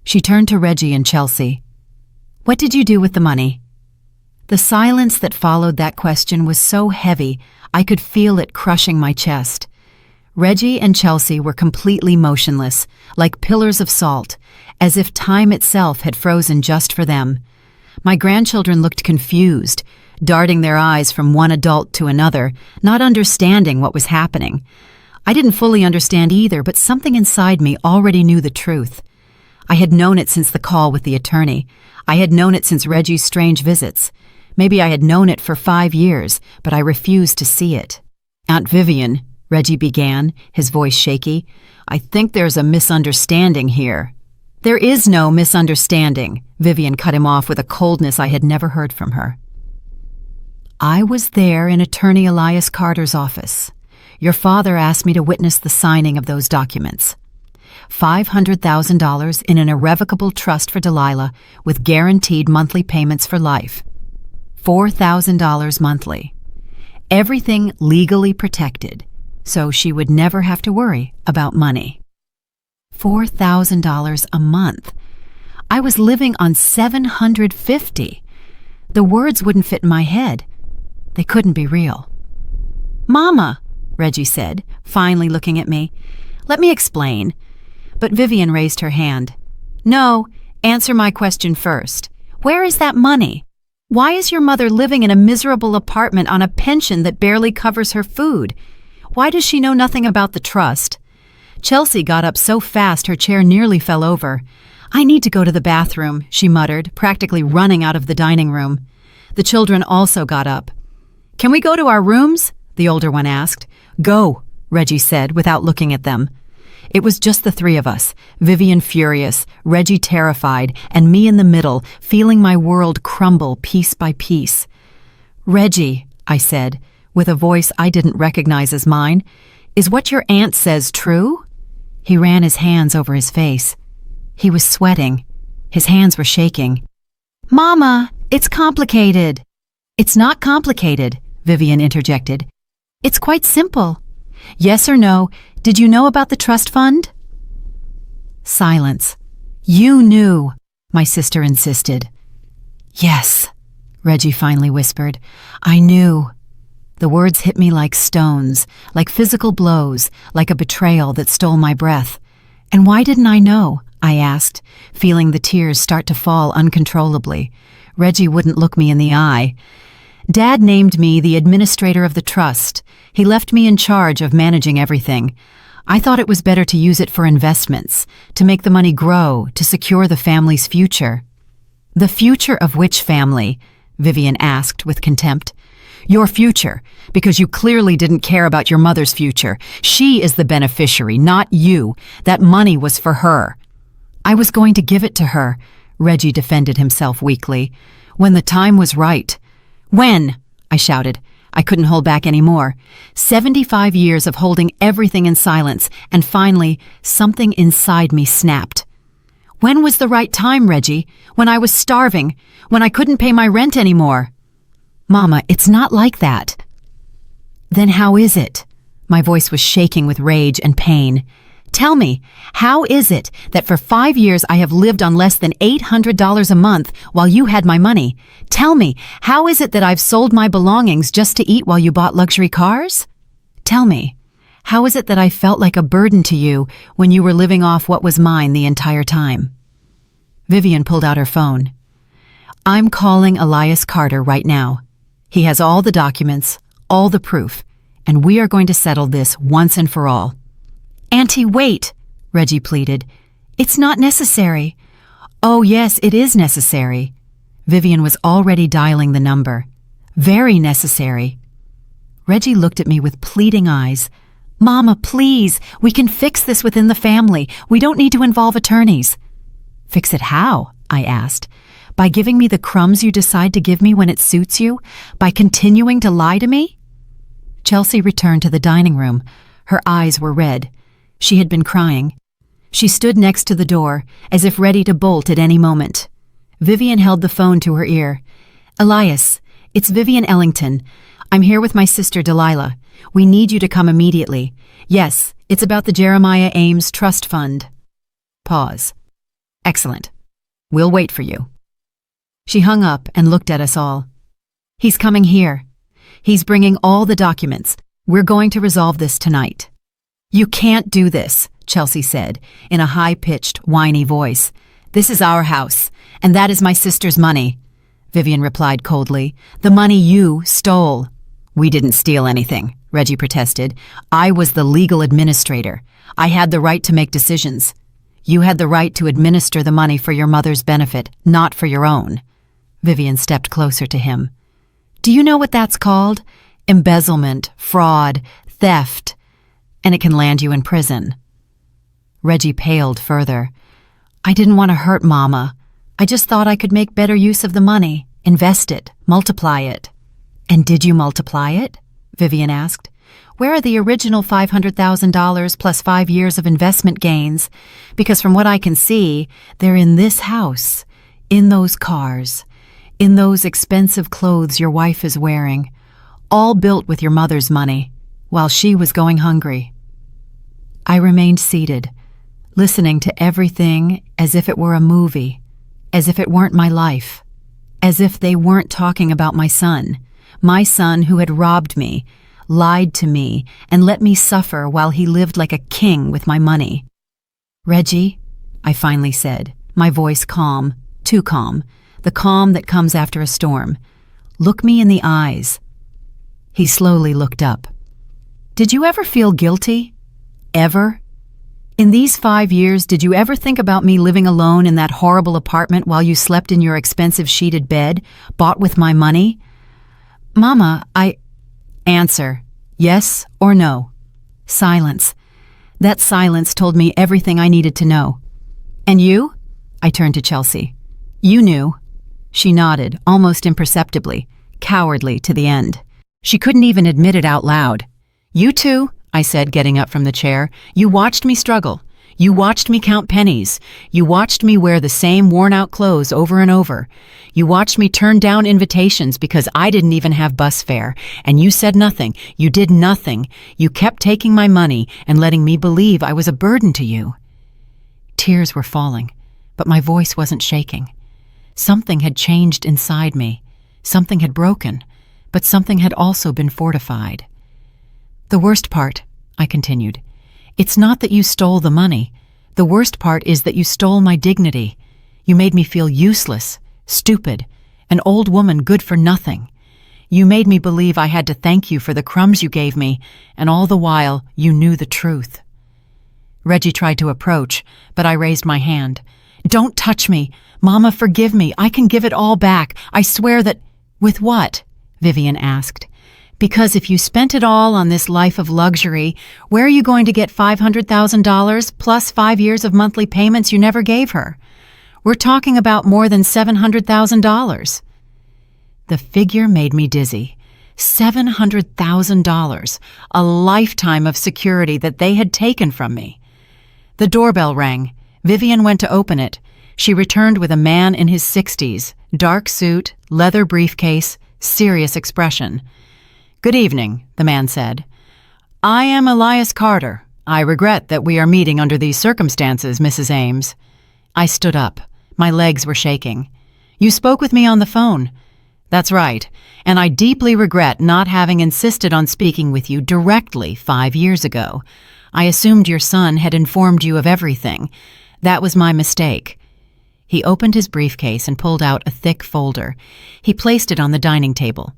She turned to Reggie and Chelsea. "What did you do with the money?" The silence that followed that question was so heavy, I could feel it crushing my chest. Reggie and Chelsea were completely motionless, like pillars of salt, as if time itself had frozen just for them. My grandchildren looked confused, darting their eyes from one adult to another, not understanding what was happening. I didn't fully understand either, but something inside me already knew the truth. I had known it since the call with the attorney. I had known it since Reggie's strange visits. Maybe I had known it for 5 years, but I refused to see it. "Aunt Vivian," Reggie began, his voice shaky, "I think there's a misunderstanding here." "There is no misunderstanding," Vivian cut him off with a coldness I had never heard from her. "I was there in Attorney Elias Carter's office. Your father asked me to witness the signing of those documents. $500,000 in an irrevocable trust for Delilah with guaranteed monthly payments for life. $4,000 monthly. Everything legally protected, so she would never have to worry about money. $4,000 a month. I was living on $750. The words wouldn't fit in my head. They couldn't be real. "Mama," Reggie said, finally looking at me, "let me explain." But Vivian raised her hand. "No, answer my question first. Where is that money? Why is your mother living in a miserable apartment on a pension that barely covers her food? Why does she know nothing about the trust?" Chelsea got up so fast her chair nearly fell over. "I need to go to the bathroom," she muttered, practically running out of the dining room. The children also got up. "Can we go to our rooms?" the older one asked. "Go," Reggie said without looking at them. It was just the three of us, Vivian furious, Reggie terrified, and me in the middle, feeling my world crumble piece by piece. "Reggie," I said, with a voice I didn't recognize as mine, "is what your aunt says true?" He ran his hands over his face. He was sweating. His hands were shaking. "Mama, it's complicated." "It's not complicated," Vivian interjected. "It's quite simple. Yes or no, did you know about the trust fund?" Silence. "You knew," my sister insisted. "Yes," Reggie finally whispered. "I knew." The words hit me like stones, like physical blows, like a betrayal that stole my breath. "And why didn't I know?" I asked, feeling the tears start to fall uncontrollably. Reggie wouldn't look me in the eye. "Dad named me the administrator of the trust. He left me in charge of managing everything. I thought it was better to use it for investments, to make the money grow, to secure the family's future." "The future of which family?" Vivian asked with contempt. "Your future, because you clearly didn't care about your mother's future. She is the beneficiary, not you. That money was for her." "I was going to give it to her," Reggie defended himself weakly, "when the time was right." "When?" I shouted. I couldn't hold back any more. 75 years of holding everything in silence, and finally, something inside me snapped. "When was the right time, Reggie? When I was starving, when I couldn't pay my rent anymore." "Mama, it's not like that." "Then how is it?" My voice was shaking with rage and pain. "Tell me, how is it that for 5 years I have lived on less than $800 a month while you had my money? Tell me, how is it that I've sold my belongings just to eat while you bought luxury cars? Tell me, how is it that I felt like a burden to you when you were living off what was mine the entire time?" Vivian pulled out her phone. "I'm calling Elias Carter right now. He has all the documents, all the proof, and we are going to settle this once and for all." "Auntie, wait," Reggie pleaded. "It's not necessary." "Oh, yes, it is necessary." Vivian was already dialing the number. "Very necessary." Reggie looked at me with pleading eyes. "Mama, please, we can fix this within the family. We don't need to involve attorneys." "Fix it how?" I asked. "By giving me the crumbs you decide to give me when it suits you? By continuing to lie to me?" Chelsea returned to the dining room. Her eyes were red. She had been crying. She stood next to the door, as if ready to bolt at any moment. Vivian held the phone to her ear. "Elias, it's Vivian Ellington. I'm here with my sister Delilah. We need you to come immediately. Yes, it's about the Jeremiah Ames Trust Fund." Pause. "Excellent. We'll wait for you." She hung up and looked at us all. "He's coming here. He's bringing all the documents. We're going to resolve this tonight." "You can't do this," Chelsea said, in a high-pitched, whiny voice. "This is our house, and that is my sister's money." Vivian replied coldly. "The money you stole." "We didn't steal anything," Reggie protested. "I was the legal administrator. I had the right to make decisions. You had the right to administer the money for your mother's benefit, not for your own." Vivian stepped closer to him. Do you know what that's called? Embezzlement, fraud, theft, and it can land you in prison. Reggie paled further. I didn't want to hurt Mama. I just thought I could make better use of the money, invest it, multiply it. And did you multiply it? Vivian asked. Where are the original $500,000 plus 5 years of investment gains? Because from what I can see, they're in this house, in those cars, in those expensive clothes your wife is wearing, all built with your mother's money, while she was going hungry. I remained seated, listening to everything as if it were a movie, as if it weren't my life, as if they weren't talking about my son who had robbed me, lied to me, and let me suffer while he lived like a king with my money. Reggie, I finally said, my voice calm, too calm, the calm that comes after a storm. Look me in the eyes. He slowly looked up. Did you ever feel guilty? Ever? In these 5 years, did you ever think about me living alone in that horrible apartment while you slept in your expensive sheeted bed, bought with my money? Mama, Answer, yes or no. Silence. That silence told me everything I needed to know. And you? I turned to Chelsea. You knew. She nodded, almost imperceptibly, cowardly to the end. She couldn't even admit it out loud. You too, I said, getting up from the chair. You watched me struggle. You watched me count pennies. You watched me wear the same worn-out clothes over and over. You watched me turn down invitations because I didn't even have bus fare. And you said nothing. You did nothing. You kept taking my money and letting me believe I was a burden to you. Tears were falling, but my voice wasn't shaking. Something had changed inside me. Something had broken, but something had also been fortified. The worst part, I continued, it's not that you stole the money. The worst part is that you stole my dignity. You made me feel useless, stupid, an old woman good for nothing. You made me believe I had to thank you for the crumbs you gave me, and all the while you knew the truth. Reggie tried to approach, but I raised my hand. Don't touch me. Mama, forgive me. I can give it all back. I swear that— With what? Vivian asked. Because if you spent it all on this life of luxury, where are you going to get $500,000 plus 5 years of monthly payments you never gave her? We're talking about more than $700,000. The figure made me dizzy. $700,000, a lifetime of security that they had taken from me. The doorbell rang. Vivian went to open it. She returned with a man in his 60s, dark suit, leather briefcase, serious expression. Good evening, the man said. I am Elias Carter. I regret that we are meeting under these circumstances, Mrs. Ames. I stood up. My legs were shaking. You spoke with me on the phone. That's right, and I deeply regret not having insisted on speaking with you directly 5 years ago. I assumed your son had informed you of everything. That was my mistake. He opened his briefcase and pulled out a thick folder. He placed it on the dining table.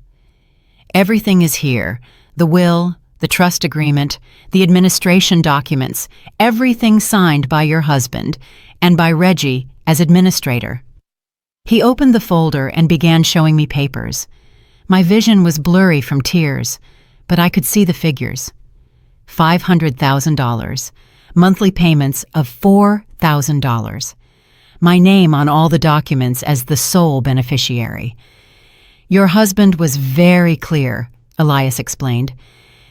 Everything is here. The will, the trust agreement, the administration documents, everything signed by your husband and by Reggie as administrator. He opened the folder and began showing me papers. My vision was blurry from tears, but I could see the figures. $500,000, monthly payments of $4,000. My name on all the documents as the sole beneficiary. Your husband was very clear, Elias explained.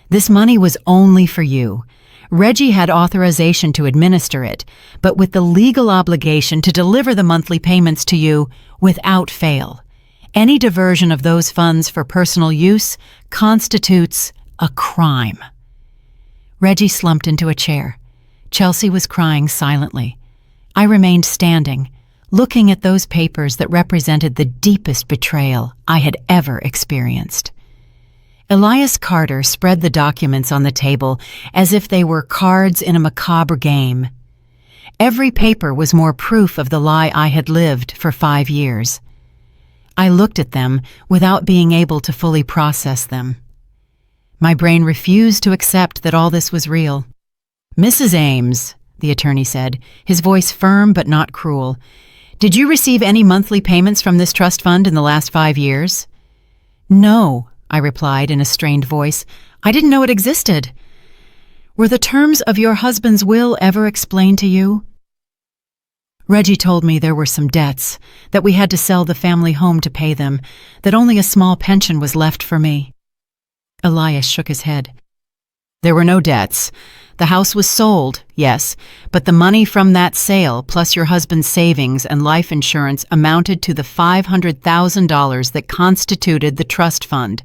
This money was only for you. Reggie had authorization to administer it, but with the legal obligation to deliver the monthly payments to you without fail. Any diversion of those funds for personal use constitutes a crime. Reggie slumped into a chair. Chelsea was crying silently. I remained standing, looking at those papers that represented the deepest betrayal I had ever experienced. Elias Carter spread the documents on the table as if they were cards in a macabre game. Every paper was more proof of the lie I had lived for 5 years. I looked at them without being able to fully process them. My brain refused to accept that all this was real. Mrs. Ames, the attorney said, his voice firm but not cruel, did you receive any monthly payments from this trust fund in the last 5 years? No, I replied in a strained voice. I didn't know it existed. Were the terms of your husband's will ever explained to you? Reggie told me there were some debts, that we had to sell the family home to pay them, that only a small pension was left for me. Elias shook his head. There were no debts. The house was sold, yes, but the money from that sale, plus your husband's savings and life insurance, amounted to the $500,000 that constituted the trust fund.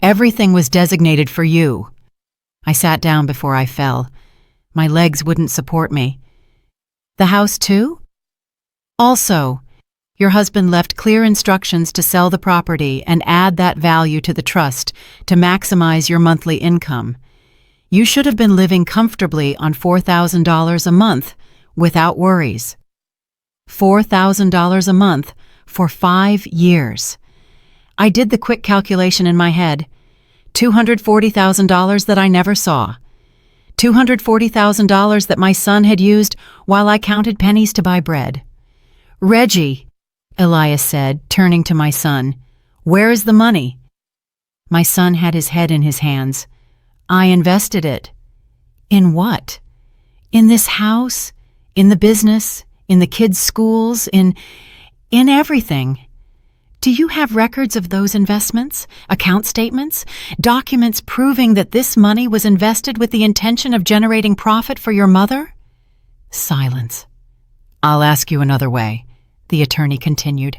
Everything was designated for you. I sat down before I fell. My legs wouldn't support me. The house too? Also, your husband left clear instructions to sell the property and add that value to the trust to maximize your monthly income. You should have been living comfortably on $4,000 a month without worries. $4,000 a month for 5 years. I did the quick calculation in my head. $240,000 that I never saw. $240,000 that my son had used while I counted pennies to buy bread. Reggie, Elias said, turning to my son, where is the money? My son had his head in his hands. I invested it. In what? In this house, in the business, in the kids' schools, in everything. Do you have records of those investments, account statements, documents proving that this money was invested with the intention of generating profit for your mother? Silence. I'll ask you another way, the attorney continued.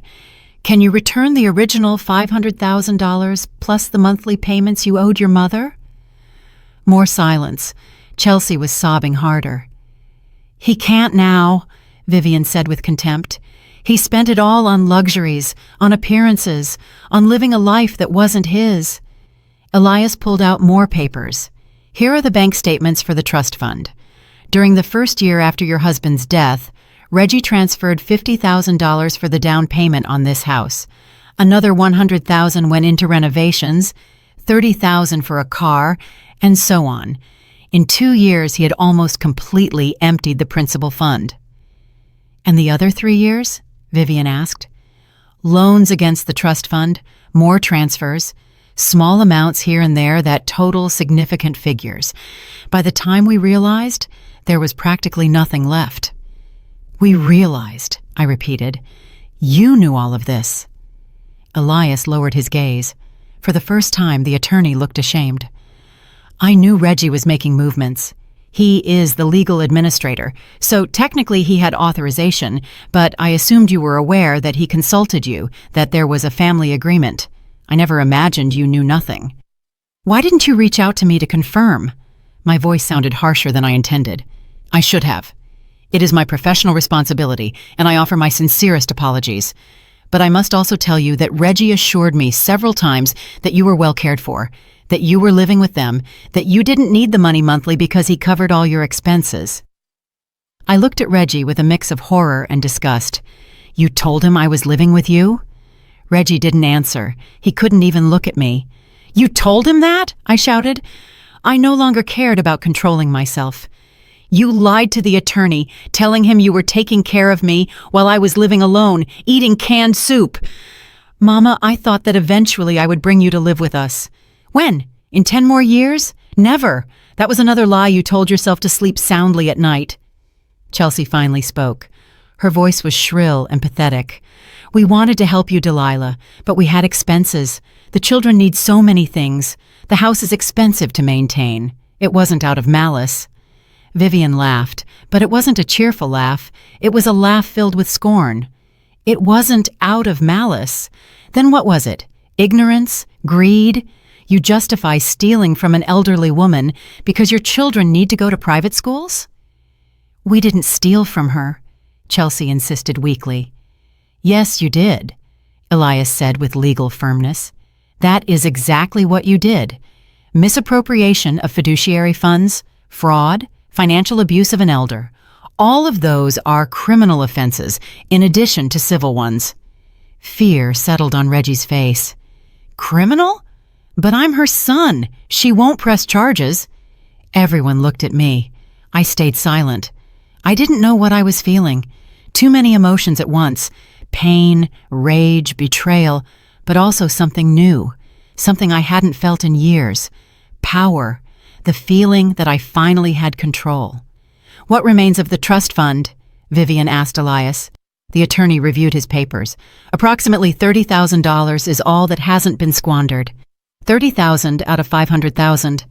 Can you return the original $500,000 plus the monthly payments you owed your mother? More silence. Chelsea was sobbing harder. He can't now, Vivian said with contempt. He spent it all on luxuries, on appearances, on living a life that wasn't his. Elias pulled out more papers. Here are the bank statements for the trust fund. During the first year after your husband's death, Reggie transferred $50,000 for the down payment on this house. Another $100,000 went into renovations, $30,000 for a car, and so on. In 2 years, he had almost completely emptied the principal fund. And the other 3 years? Vivian asked. Loans against the trust fund, more transfers, small amounts here and there that total significant figures. By the time we realized, there was practically nothing left. We realized, I repeated. You knew all of this. Elias lowered his gaze. For the first time, the attorney looked ashamed. I knew Reggie was making movements. He is the legal administrator, so technically he had authorization, but I assumed you were aware that he consulted you, that there was a family agreement. I never imagined you knew nothing. Why didn't you reach out to me to confirm? My voice sounded harsher than I intended. I should have. It is my professional responsibility, and I offer my sincerest apologies. But I must also tell you that Reggie assured me several times that you were well cared for, that you were living with them, that you didn't need the money monthly because he covered all your expenses. I looked at Reggie with a mix of horror and disgust. You told him I was living with you? Reggie didn't answer. He couldn't even look at me. You told him that? I shouted. I no longer cared about controlling myself. You lied to the attorney, telling him you were taking care of me while I was living alone, eating canned soup. Mama, I thought that eventually I would bring you to live with us. When? In 10 more years? Never. That was another lie you told yourself to sleep soundly at night. Chelsea finally spoke. Her voice was shrill and pathetic. We wanted to help you, Delilah, but we had expenses. The children need so many things. The house is expensive to maintain. It wasn't out of malice. Vivian laughed, but it wasn't a cheerful laugh. It was a laugh filled with scorn. It wasn't out of malice. Then what was it? Ignorance? Greed? You justify stealing from an elderly woman because your children need to go to private schools? We didn't steal from her, Chelsea insisted weakly. Yes, you did, Elias said with legal firmness. That is exactly what you did. Misappropriation of fiduciary funds, fraud, financial abuse of an elder. All of those are criminal offenses, in addition to civil ones. Fear settled on Reggie's face. Criminal? But I'm her son. She won't press charges. Everyone looked at me. I stayed silent. I didn't know what I was feeling. Too many emotions at once. Pain, rage, betrayal, but also something new. something I hadn't felt in years. Power, the feeling that I finally had control. "What remains of the trust fund?" Vivian asked Elias. The attorney reviewed his papers. "Approximately $30,000 is all that hasn't been squandered. 30,000 out of 500,000.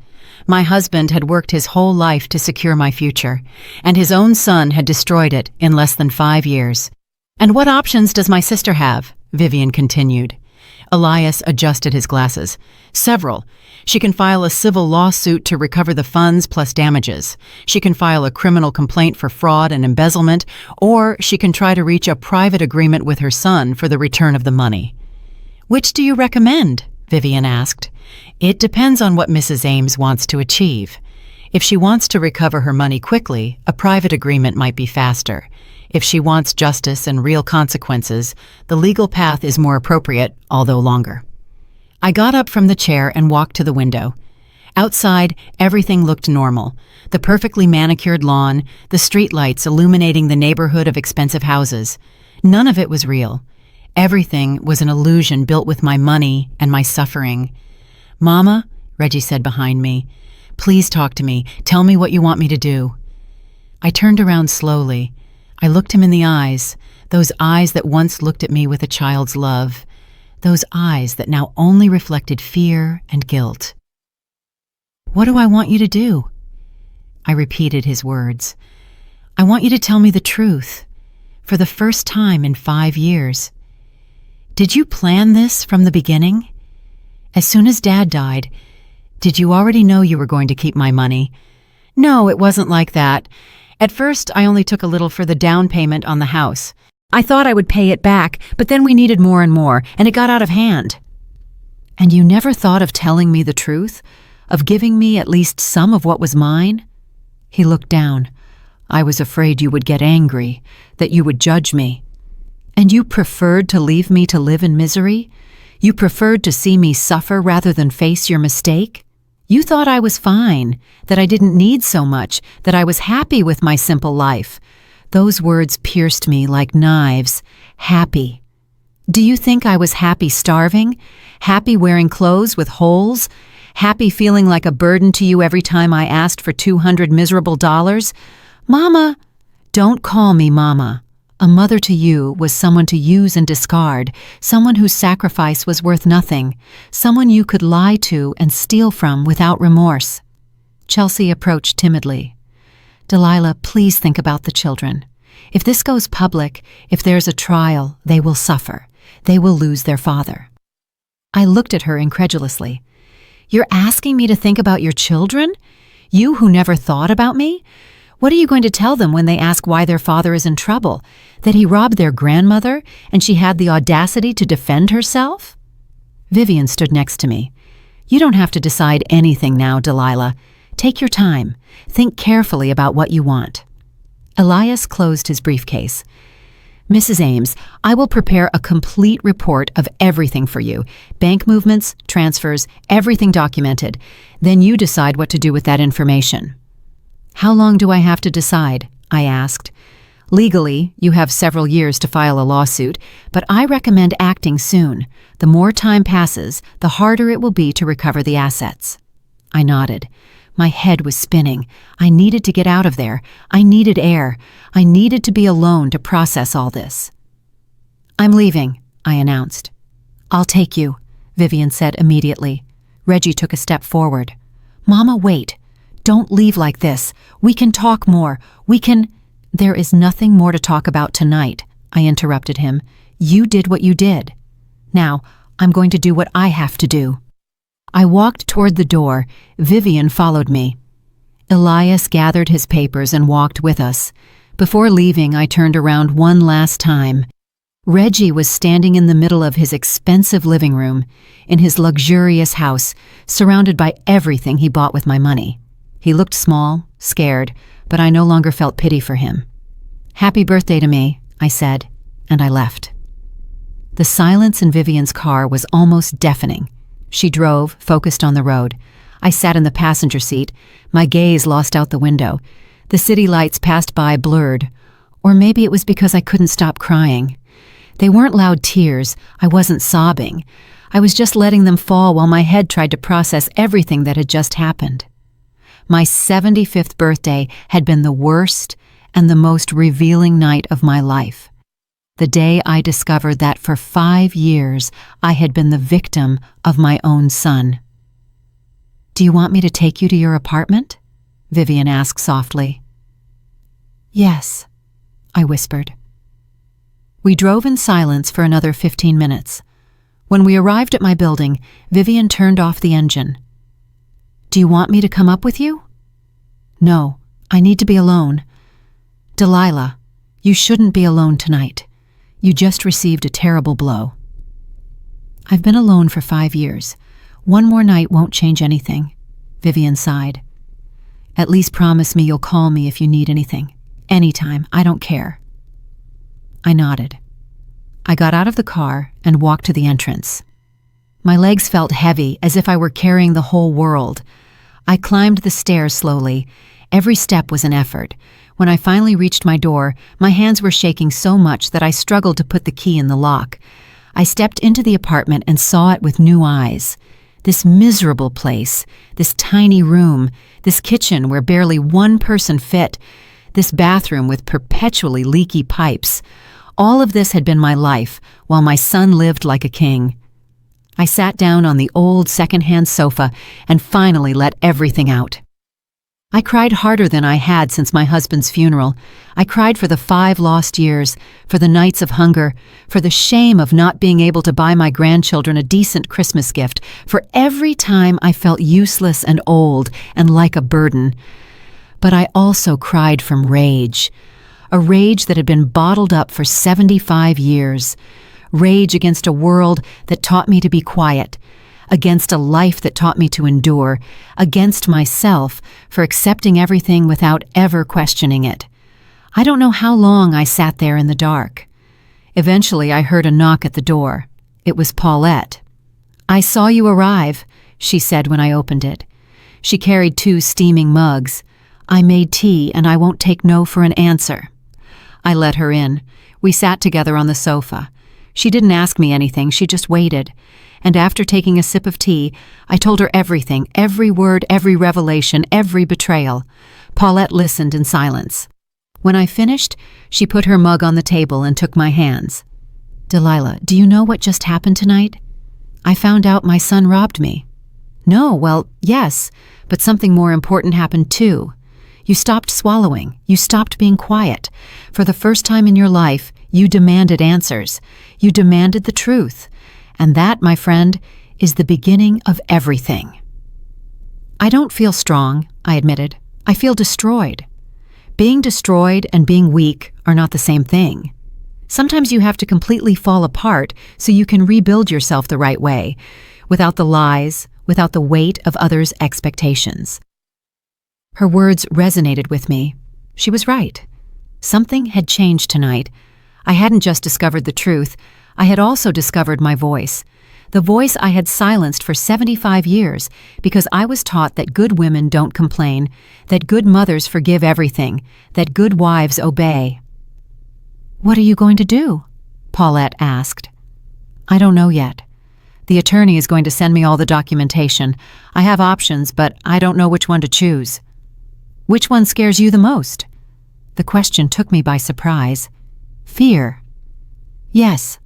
My husband had worked his whole life to secure my future, and his own son had destroyed it in less than 5 years. And what options does my sister have?" Vivian continued. Elias adjusted his glasses. "Several. She can file a civil lawsuit to recover the funds plus damages. She can file a criminal complaint for fraud and embezzlement, or she can try to reach a private agreement with her son for the return of the money." "Which do you recommend?" Vivian asked. "It depends on what Mrs. Ames wants to achieve. If she wants to recover her money quickly, a private agreement might be faster. If she wants justice and real consequences, the legal path is more appropriate, although longer." I got up from the chair and walked to the window. Outside, everything looked normal. The perfectly manicured lawn, the streetlights illuminating the neighborhood of expensive houses. None of it was real. Everything was an illusion built with my money and my suffering. "Mama," Reggie said behind me, "please talk to me. Tell me what you want me to do." I turned around slowly. I looked him in the eyes, those eyes that once looked at me with a child's love, those eyes that now only reflected fear and guilt. "What do I want you to do?" I repeated his words. "I want you to tell me the truth, for the first time in 5 years. Did you plan this from the beginning? As soon as Dad died, did you already know you were going to keep my money?" "No, it wasn't like that. At first, I only took a little for the down payment on the house. I thought I would pay it back, but then we needed more and more, and it got out of hand." "And you never thought of telling me the truth? Of giving me at least some of what was mine?" He looked down. "I was afraid you would get angry, that you would judge me. And you preferred to leave me to live in misery? You preferred to see me suffer rather than face your mistake? You thought I was fine, that I didn't need so much, that I was happy with my simple life." Those words pierced me like knives. Happy. Do you think I was happy starving? Happy wearing clothes with holes? Happy feeling like a burden to you every time I asked for $200 miserable? "Mama!" "Don't call me Mama. A mother to you was someone to use and discard, someone whose sacrifice was worth nothing, someone you could lie to and steal from without remorse." Chelsea approached timidly. "Delilah, please think about the children. If this goes public, if there's a trial, they will suffer. They will lose their father." I looked at her incredulously. "You're asking me to think about your children? You who never thought about me? What are you going to tell them when they ask why their father is in trouble? That he robbed their grandmother and she had the audacity to defend herself?" Vivian stood next to me. "You don't have to decide anything now, Delilah. Take your time. Think carefully about what you want." Elias closed his briefcase. "Mrs. Ames, I will prepare a complete report of everything for you. Bank movements, transfers, everything documented. Then you decide what to do with that information." "How long do I have to decide?" I asked. "Legally, you have several years to file a lawsuit, but I recommend acting soon. The more time passes, the harder it will be to recover the assets." I nodded. My head was spinning. I needed to get out of there. I needed air. I needed to be alone to process all this. "I'm leaving," I announced. "I'll take you," Vivian said immediately. Reggie took a step forward. "Mama, wait. Don't leave like this. We can talk more. We can—" "There is nothing more to talk about tonight," I interrupted him. "You did what you did. Now, I'm going to do what I have to do." I walked toward the door. Vivian followed me. Elias gathered his papers and walked with us. Before leaving, I turned around one last time. Reggie was standing in the middle of his expensive living room, in his luxurious house, surrounded by everything he bought with my money. He looked small, scared, but I no longer felt pity for him. "Happy birthday to me," I said, and I left. The silence in Vivian's car was almost deafening. She drove, focused on the road. I sat in the passenger seat, my gaze lost out the window. The city lights passed by blurred. Or maybe it was because I couldn't stop crying. They weren't loud tears. I wasn't sobbing. I was just letting them fall while my head tried to process everything that had just happened. My 75th birthday had been the worst and the most revealing night of my life. The day I discovered that for 5 years I had been the victim of my own son. "Do you want me to take you to your apartment?" Vivian asked softly. "Yes," I whispered. We drove in silence for another 15 minutes. When we arrived at my building, Vivian turned off the engine. "Do you want me to come up with you?" "No, I need to be alone." "Delilah, you shouldn't be alone tonight. You just received a terrible blow." "I've been alone for 5 years. One more night won't change anything," Vivian sighed. "At least promise me you'll call me if you need anything. Anytime, I don't care." I nodded. I got out of the car and walked to the entrance. My legs felt heavy, as if I were carrying the whole world. I climbed the stairs slowly. Every step was an effort. When I finally reached my door, my hands were shaking so much that I struggled to put the key in the lock. I stepped into the apartment and saw it with new eyes. This miserable place, this tiny room, this kitchen where barely one person fit, this bathroom with perpetually leaky pipes. All of this had been my life, while my son lived like a king. I sat down on the old second-hand sofa and finally let everything out. I cried harder than I had since my husband's funeral. I cried for the 5 lost years, for the nights of hunger, for the shame of not being able to buy my grandchildren a decent Christmas gift, for every time I felt useless and old and like a burden. But I also cried from rage, a rage that had been bottled up for 75 years, rage against a world that taught me to be quiet, against a life that taught me to endure, against myself for accepting everything without ever questioning it. I don't know how long I sat there in the dark. Eventually, I heard a knock at the door. It was Paulette. "I saw you arrive," she said when I opened it. She carried 2 steaming mugs. "I made tea, and I won't take no for an answer." I let her in. We sat together on the sofa. She didn't ask me anything, she just waited. And after taking a sip of tea, I told her everything, every word, every revelation, every betrayal. Paulette listened in silence. When I finished, she put her mug on the table and took my hands. "Delilah, do you know what just happened tonight? I found out my son robbed me." "No, well, yes, but something more important happened too. You stopped swallowing. You stopped being quiet. For the first time in your life, you demanded answers. You demanded the truth. And that, my friend, is the beginning of everything." "I don't feel strong," I admitted. "I feel destroyed." Being destroyed and being weak are not the same thing. Sometimes you have to completely fall apart so you can rebuild yourself the right way, without the lies, without the weight of others' expectations. Her words resonated with me. She was right. Something had changed tonight. I hadn't just discovered the truth, I had also discovered my voice. The voice I had silenced for 75 years because I was taught that good women don't complain, that good mothers forgive everything, that good wives obey. "What are you going to do?" Paulette asked. "I don't know yet. The attorney is going to send me all the documentation. I have options, but I don't know which one to choose." "Which one scares you the most?" The question took me by surprise. "Fear." "Yes.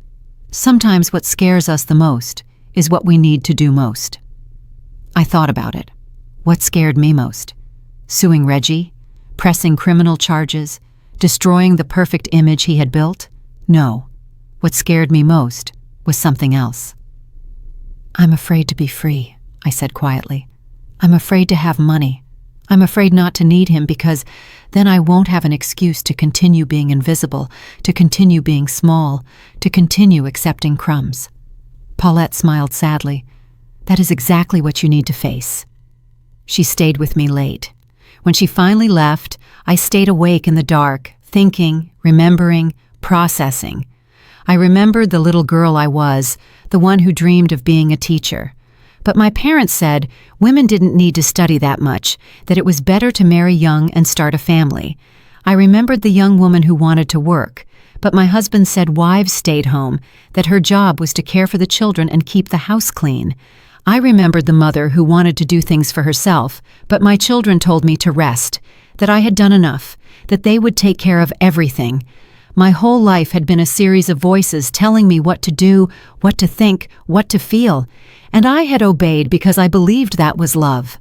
Sometimes what scares us the most is what we need to do most." I thought about it. What scared me most? Suing Reggie? Pressing criminal charges? Destroying the perfect image he had built? No. What scared me most was something else. "I'm afraid to be free," I said quietly. "I'm afraid to have money. I'm afraid not to need him because then I won't have an excuse to continue being invisible, to continue being small, to continue accepting crumbs." Paulette smiled sadly. "That is exactly what you need to face." She stayed with me late. When she finally left, I stayed awake in the dark, thinking, remembering, processing. I remembered the little girl I was, the one who dreamed of being a teacher. But my parents said women didn't need to study that much, that it was better to marry young and start a family. I remembered the young woman who wanted to work, but my husband said wives stayed home, that her job was to care for the children and keep the house clean. I remembered the mother who wanted to do things for herself, but my children told me to rest, that I had done enough, that they would take care of everything. My whole life had been a series of voices telling me what to do, what to think, what to feel, and I had obeyed because I believed that was love.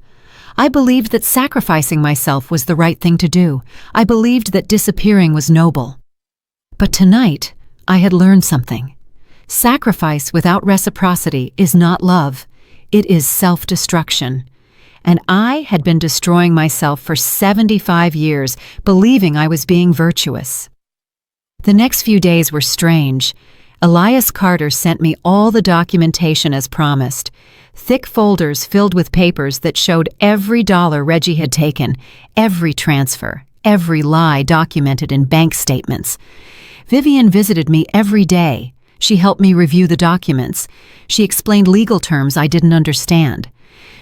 I believed that sacrificing myself was the right thing to do. I believed that disappearing was noble. But tonight, I had learned something. Sacrifice without reciprocity is not love. It is self-destruction. And I had been destroying myself for 75 years, believing I was being virtuous. The next few days were strange. Elias Carter sent me all the documentation as promised. Thick folders filled with papers that showed every dollar Reggie had taken, every transfer, every lie documented in bank statements. Vivian visited me every day. She helped me review the documents. She explained legal terms I didn't understand.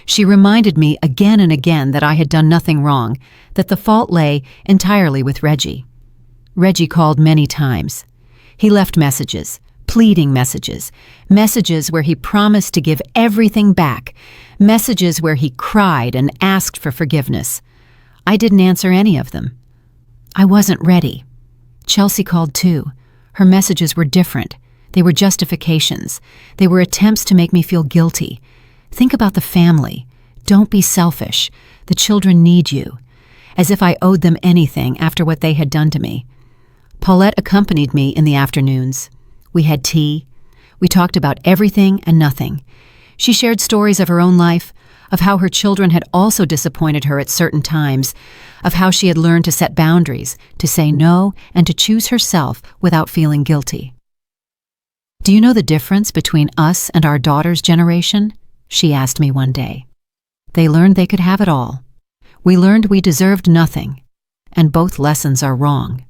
She reminded me again and again that I had done nothing wrong, that the fault lay entirely with Reggie. Reggie called many times. He left messages, pleading messages, messages where he promised to give everything back, messages where he cried and asked for forgiveness. I didn't answer any of them. I wasn't ready. Chelsea called too. Her messages were different. They were justifications. They were attempts to make me feel guilty. Think about the family. Don't be selfish. The children need you. As if I owed them anything after what they had done to me. Paulette accompanied me in the afternoons. We had tea. We talked about everything and nothing. She shared stories of her own life, of how her children had also disappointed her at certain times, of how she had learned to set boundaries, to say no, and to choose herself without feeling guilty. "Do you know the difference between us and our daughter's generation?" she asked me one day. "They learned they could have it all. We learned we deserved nothing, and both lessons are wrong."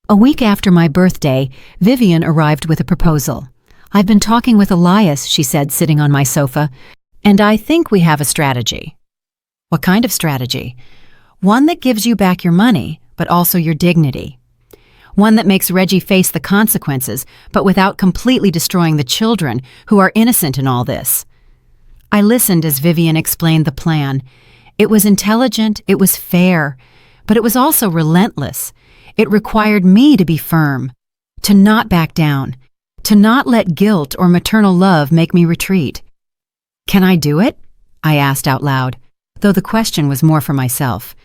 A week after my birthday, Vivian arrived with a proposal. "I've been talking with Elias," she said, sitting on my sofa, "and I think we have a strategy." "What kind of strategy?" "One that gives you back your money, but also your dignity. One that makes Reggie face the consequences, but without completely destroying the children who are innocent in all this." I listened as Vivian explained the plan. It was intelligent, it was fair, but it was also relentless. It required me to be firm, to not back down, to not let guilt or maternal love make me retreat. "Can I do it?" I asked out loud, though the question was more for myself.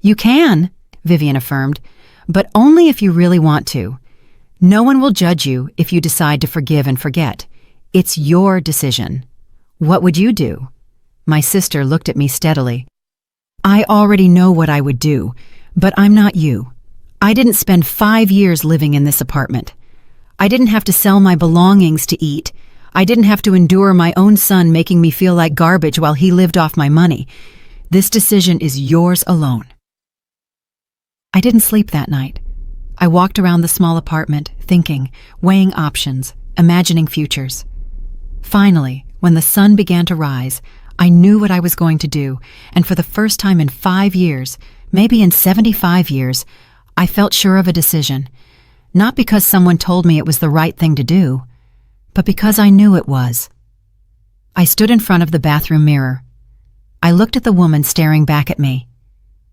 "You can," Vivian affirmed, "but only if you really want to. No one will judge you if you decide to forgive and forget. It's your decision. What would you do?" My sister looked at me steadily. "I already know what I would do, but I'm not you. I didn't spend 5 years living in this apartment. I didn't have to sell my belongings to eat. I didn't have to endure my own son making me feel like garbage while he lived off my money. This decision is yours alone." I didn't sleep that night. I walked around the small apartment, thinking, weighing options, imagining futures. Finally, when the sun began to rise, I knew what I was going to do, and for the first time in 5 years, maybe in 75 years, I felt sure of a decision. Not because someone told me it was the right thing to do, but because I knew it was. I stood in front of the bathroom mirror. I looked at the woman staring back at me.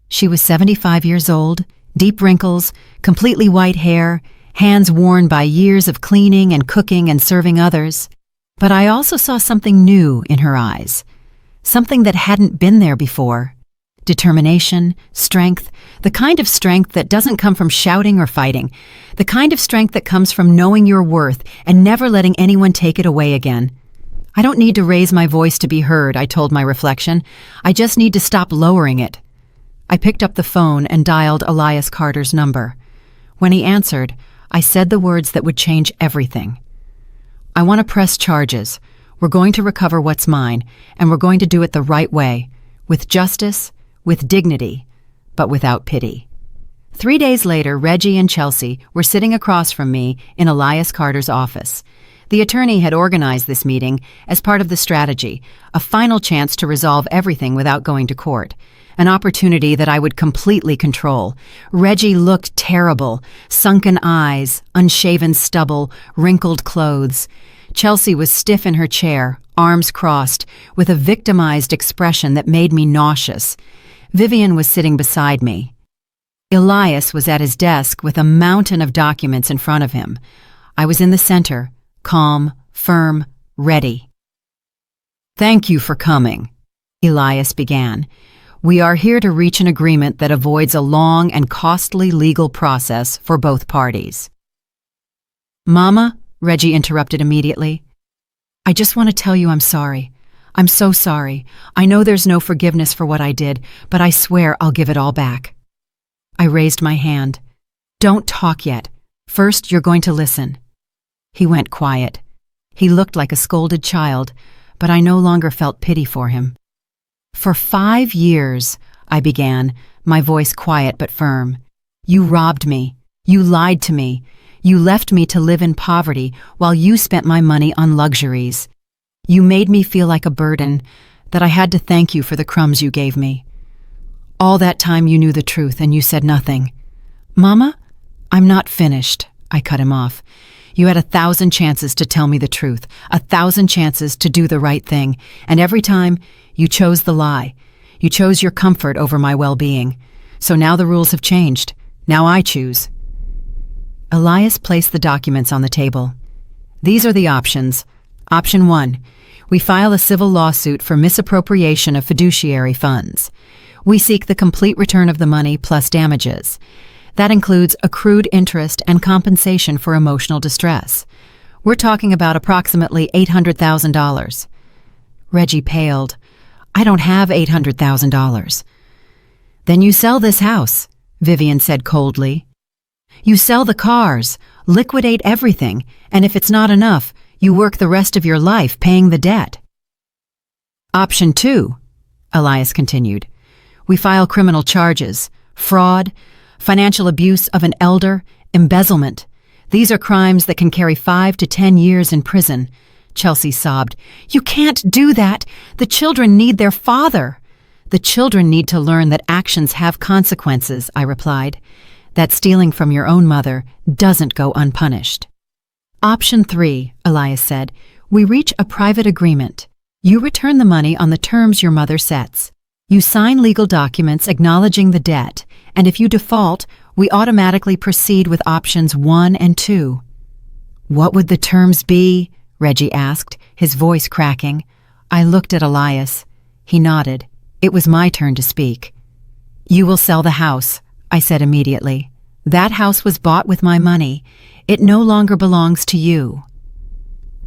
She was 75 years old, deep wrinkles, completely white hair, hands worn by years of cleaning and cooking and serving others. But I also saw something new in her eyes, something that hadn't been there before. Determination, strength, the kind of strength that doesn't come from shouting or fighting, the kind of strength that comes from knowing your worth and never letting anyone take it away again. "I don't need to raise my voice to be heard," I told my reflection. "I just need to stop lowering it." I picked up the phone and dialed Elias Carter's number. When he answered, I said the words that would change everything. "I want to press charges. We're going to recover what's mine, and we're going to do it the right way, with justice, with dignity, but without pity." 3 days later, Reggie and Chelsea were sitting across from me in Elias Carter's office. The attorney had organized this meeting as part of the strategy, a final chance to resolve everything without going to court. an opportunity that I would completely control. Reggie looked terrible, sunken eyes, unshaven stubble, wrinkled clothes. Chelsea was stiff in her chair, arms crossed, with a victimized expression that made me nauseous. Vivian was sitting beside me. Elias was at his desk with a mountain of documents in front of him. I was in the center, calm, firm, ready. "Thank you for coming," Elias began. "We are here to reach an agreement that avoids a long and costly legal process for both parties." "Mama," Reggie interrupted immediately, "I just want to tell you I'm sorry. I'm so sorry. I know there's no forgiveness for what I did, but I swear I'll give it all back." I raised my hand. "Don't talk yet. First, you're going to listen." He went quiet. He looked like a scolded child, but I no longer felt pity for him. "For 5 years," I began, my voice quiet but firm, "you robbed me. You lied to me. You left me to live in poverty while you spent my money on luxuries. You made me feel like a burden, that I had to thank you for the crumbs you gave me. All that time you knew the truth and you said nothing." "Mama, I'm not finished," I cut him off. "You had 1,000 chances to tell me the truth, 1,000 chances to do the right thing, and every time, you chose the lie. You chose your comfort over my well-being. So now the rules have changed. Now I choose." Elias placed the documents on the table. "These are the options. Option 1. We file a civil lawsuit for misappropriation of fiduciary funds. We seek the complete return of the money plus damages. That includes accrued interest and compensation for emotional distress. We're talking about approximately $800,000. Reggie paled. "I don't have $800,000. "Then you sell this house," Vivian said coldly. "You sell the cars, liquidate everything, and if it's not enough, you work the rest of your life paying the debt." "Option 2, Elias continued. "We file criminal charges, fraud, financial abuse of an elder, embezzlement. These are crimes that can carry 5 to 10 years in prison." Chelsea sobbed. "You can't do that. The children need their father." "The children need to learn that actions have consequences," I replied. "That stealing from your own mother doesn't go unpunished." "Option 3, Elias said. "We reach a private agreement. You return the money on the terms your mother sets. You sign legal documents acknowledging the debt, and if you default, we automatically proceed with options 1 and 2. "What would the terms be?" Reggie asked, his voice cracking. I looked at Elias. He nodded. It was my turn to speak. "You will sell the house," I said immediately. "That house was bought with my money. It no longer belongs to you."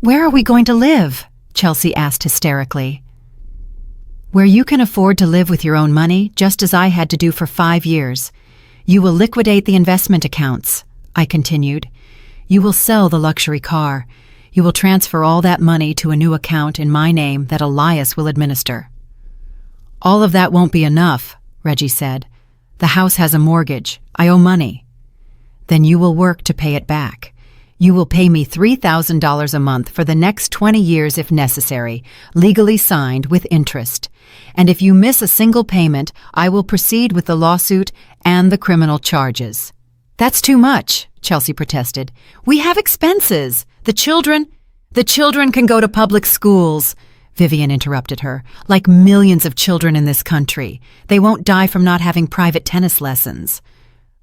"Where are we going to live?" Chelsea asked hysterically. "Where you can afford to live with your own money, just as I had to do for 5 years. You will liquidate the investment accounts," I continued. "You will sell the luxury car. You will transfer all that money to a new account in my name that Elias will administer." "All of that won't be enough," Reggie said. "The house has a mortgage. I owe money." "Then you will work to pay it back. You will pay me $3,000 a month for the next 20 years if necessary, legally signed with interest. And if you miss a single payment, I will proceed with the lawsuit and the criminal charges." "That's too much," Chelsea protested. "We have expenses. The children can go to public schools," Vivian interrupted her, "like millions of children in this country. They won't die from not having private tennis lessons."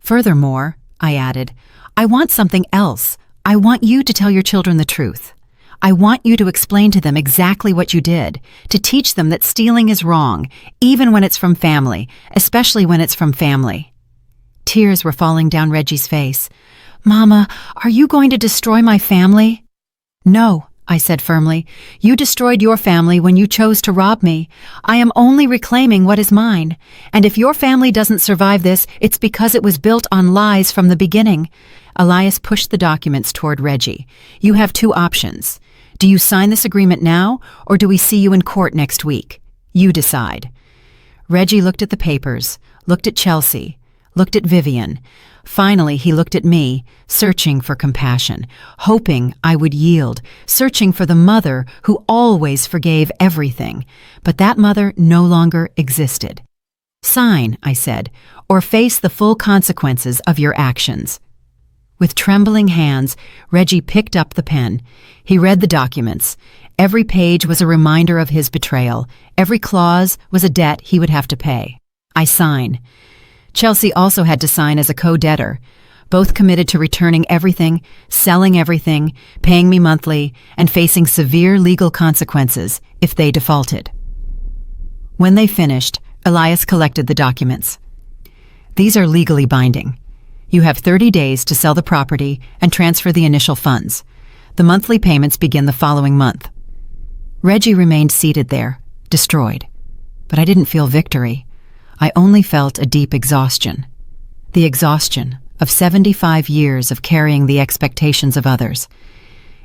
"Furthermore," I added, "I want something else. I want you to tell your children the truth. I want you to explain to them exactly what you did, to teach them that stealing is wrong, even when it's from family, especially when it's from family." Tears were falling down Reggie's face. "Mama, are you going to destroy my family?" "No," I said firmly. "You destroyed your family when you chose to rob me. I am only reclaiming what is mine. And if your family doesn't survive this, it's because it was built on lies from the beginning." Elias pushed the documents toward Reggie. "You have 2 options. Do you sign this agreement now, or do we see you in court next week? You decide." Reggie looked at the papers, looked at Chelsea, looked at Vivian. Finally, he looked at me, searching for compassion, hoping I would yield, searching for the mother who always forgave everything. But that mother no longer existed. "Sign," I said, "or face the full consequences of your actions." With trembling hands, Reggie picked up the pen. He read the documents. Every page was a reminder of his betrayal. Every clause was a debt he would have to pay. I sign. Chelsea also had to sign as a co-debtor. Both committed to returning everything, selling everything, paying me monthly, and facing severe legal consequences if they defaulted. When they finished, Elias collected the documents. "These are legally binding. You have 30 days to sell the property and transfer the initial funds. The monthly payments begin the following month." Reggie remained seated there, destroyed. But I didn't feel victory. I only felt a deep exhaustion. The exhaustion of 75 years of carrying the expectations of others.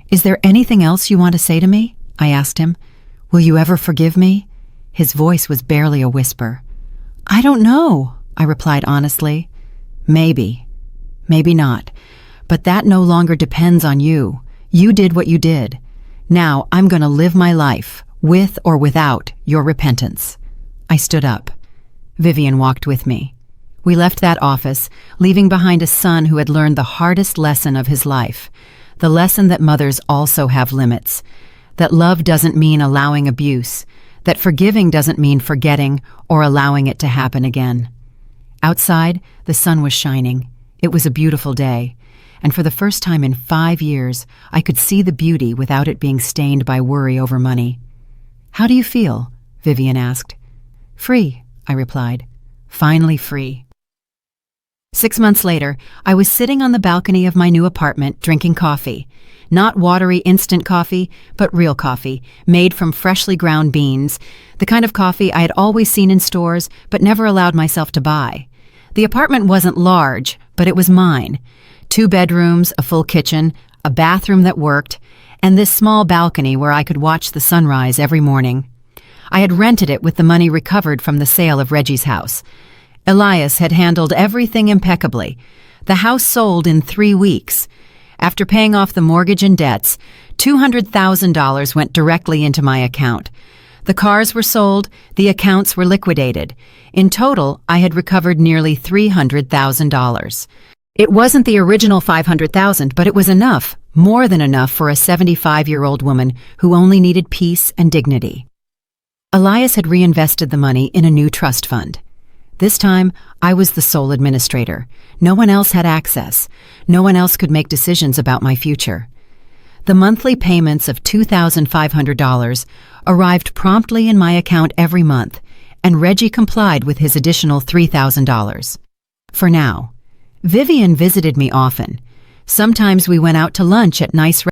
"Is there anything else you want to say to me?" I asked him. "Will you ever forgive me?" His voice was barely a whisper. "I don't know," I replied honestly. "Maybe. Maybe not. But that no longer depends on you. You did what you did. Now I'm going to live my life, with or without your repentance." I stood up. Vivian walked with me. We left that office, leaving behind a son who had learned the hardest lesson of his life, the lesson that mothers also have limits, that love doesn't mean allowing abuse, that forgiving doesn't mean forgetting or allowing it to happen again. Outside, the sun was shining. It was a beautiful day, and for the first time in 5 years, I could see the beauty without it being stained by worry over money. "How do you feel?" Vivian asked. "Free," I replied. "Finally free." 6 months later, I was sitting on the balcony of my new apartment drinking coffee. Not watery instant coffee, but real coffee, made from freshly ground beans, the kind of coffee I had always seen in stores but never allowed myself to buy. The apartment wasn't large, but it was mine. 2 bedrooms, a full kitchen, a bathroom that worked, and this small balcony where I could watch the sunrise every morning. I had rented it with the money recovered from the sale of Reggie's house. Elias had handled everything impeccably. The house sold in 3 weeks. After paying off the mortgage and debts, $200,000 went directly into my account. The cars were sold, the accounts were liquidated. In total, I had recovered nearly $300,000. It wasn't the original $500,000, but it was enough, more than enough for a 75-year-old woman who only needed peace and dignity. Elias had reinvested the money in a new trust fund. This time, I was the sole administrator. No one else had access. No one else could make decisions about my future. The monthly payments of $2,500 arrived promptly in my account every month, and Reggie complied with his additional $3,000. For now. Vivian visited me often. Sometimes we went out to lunch at nice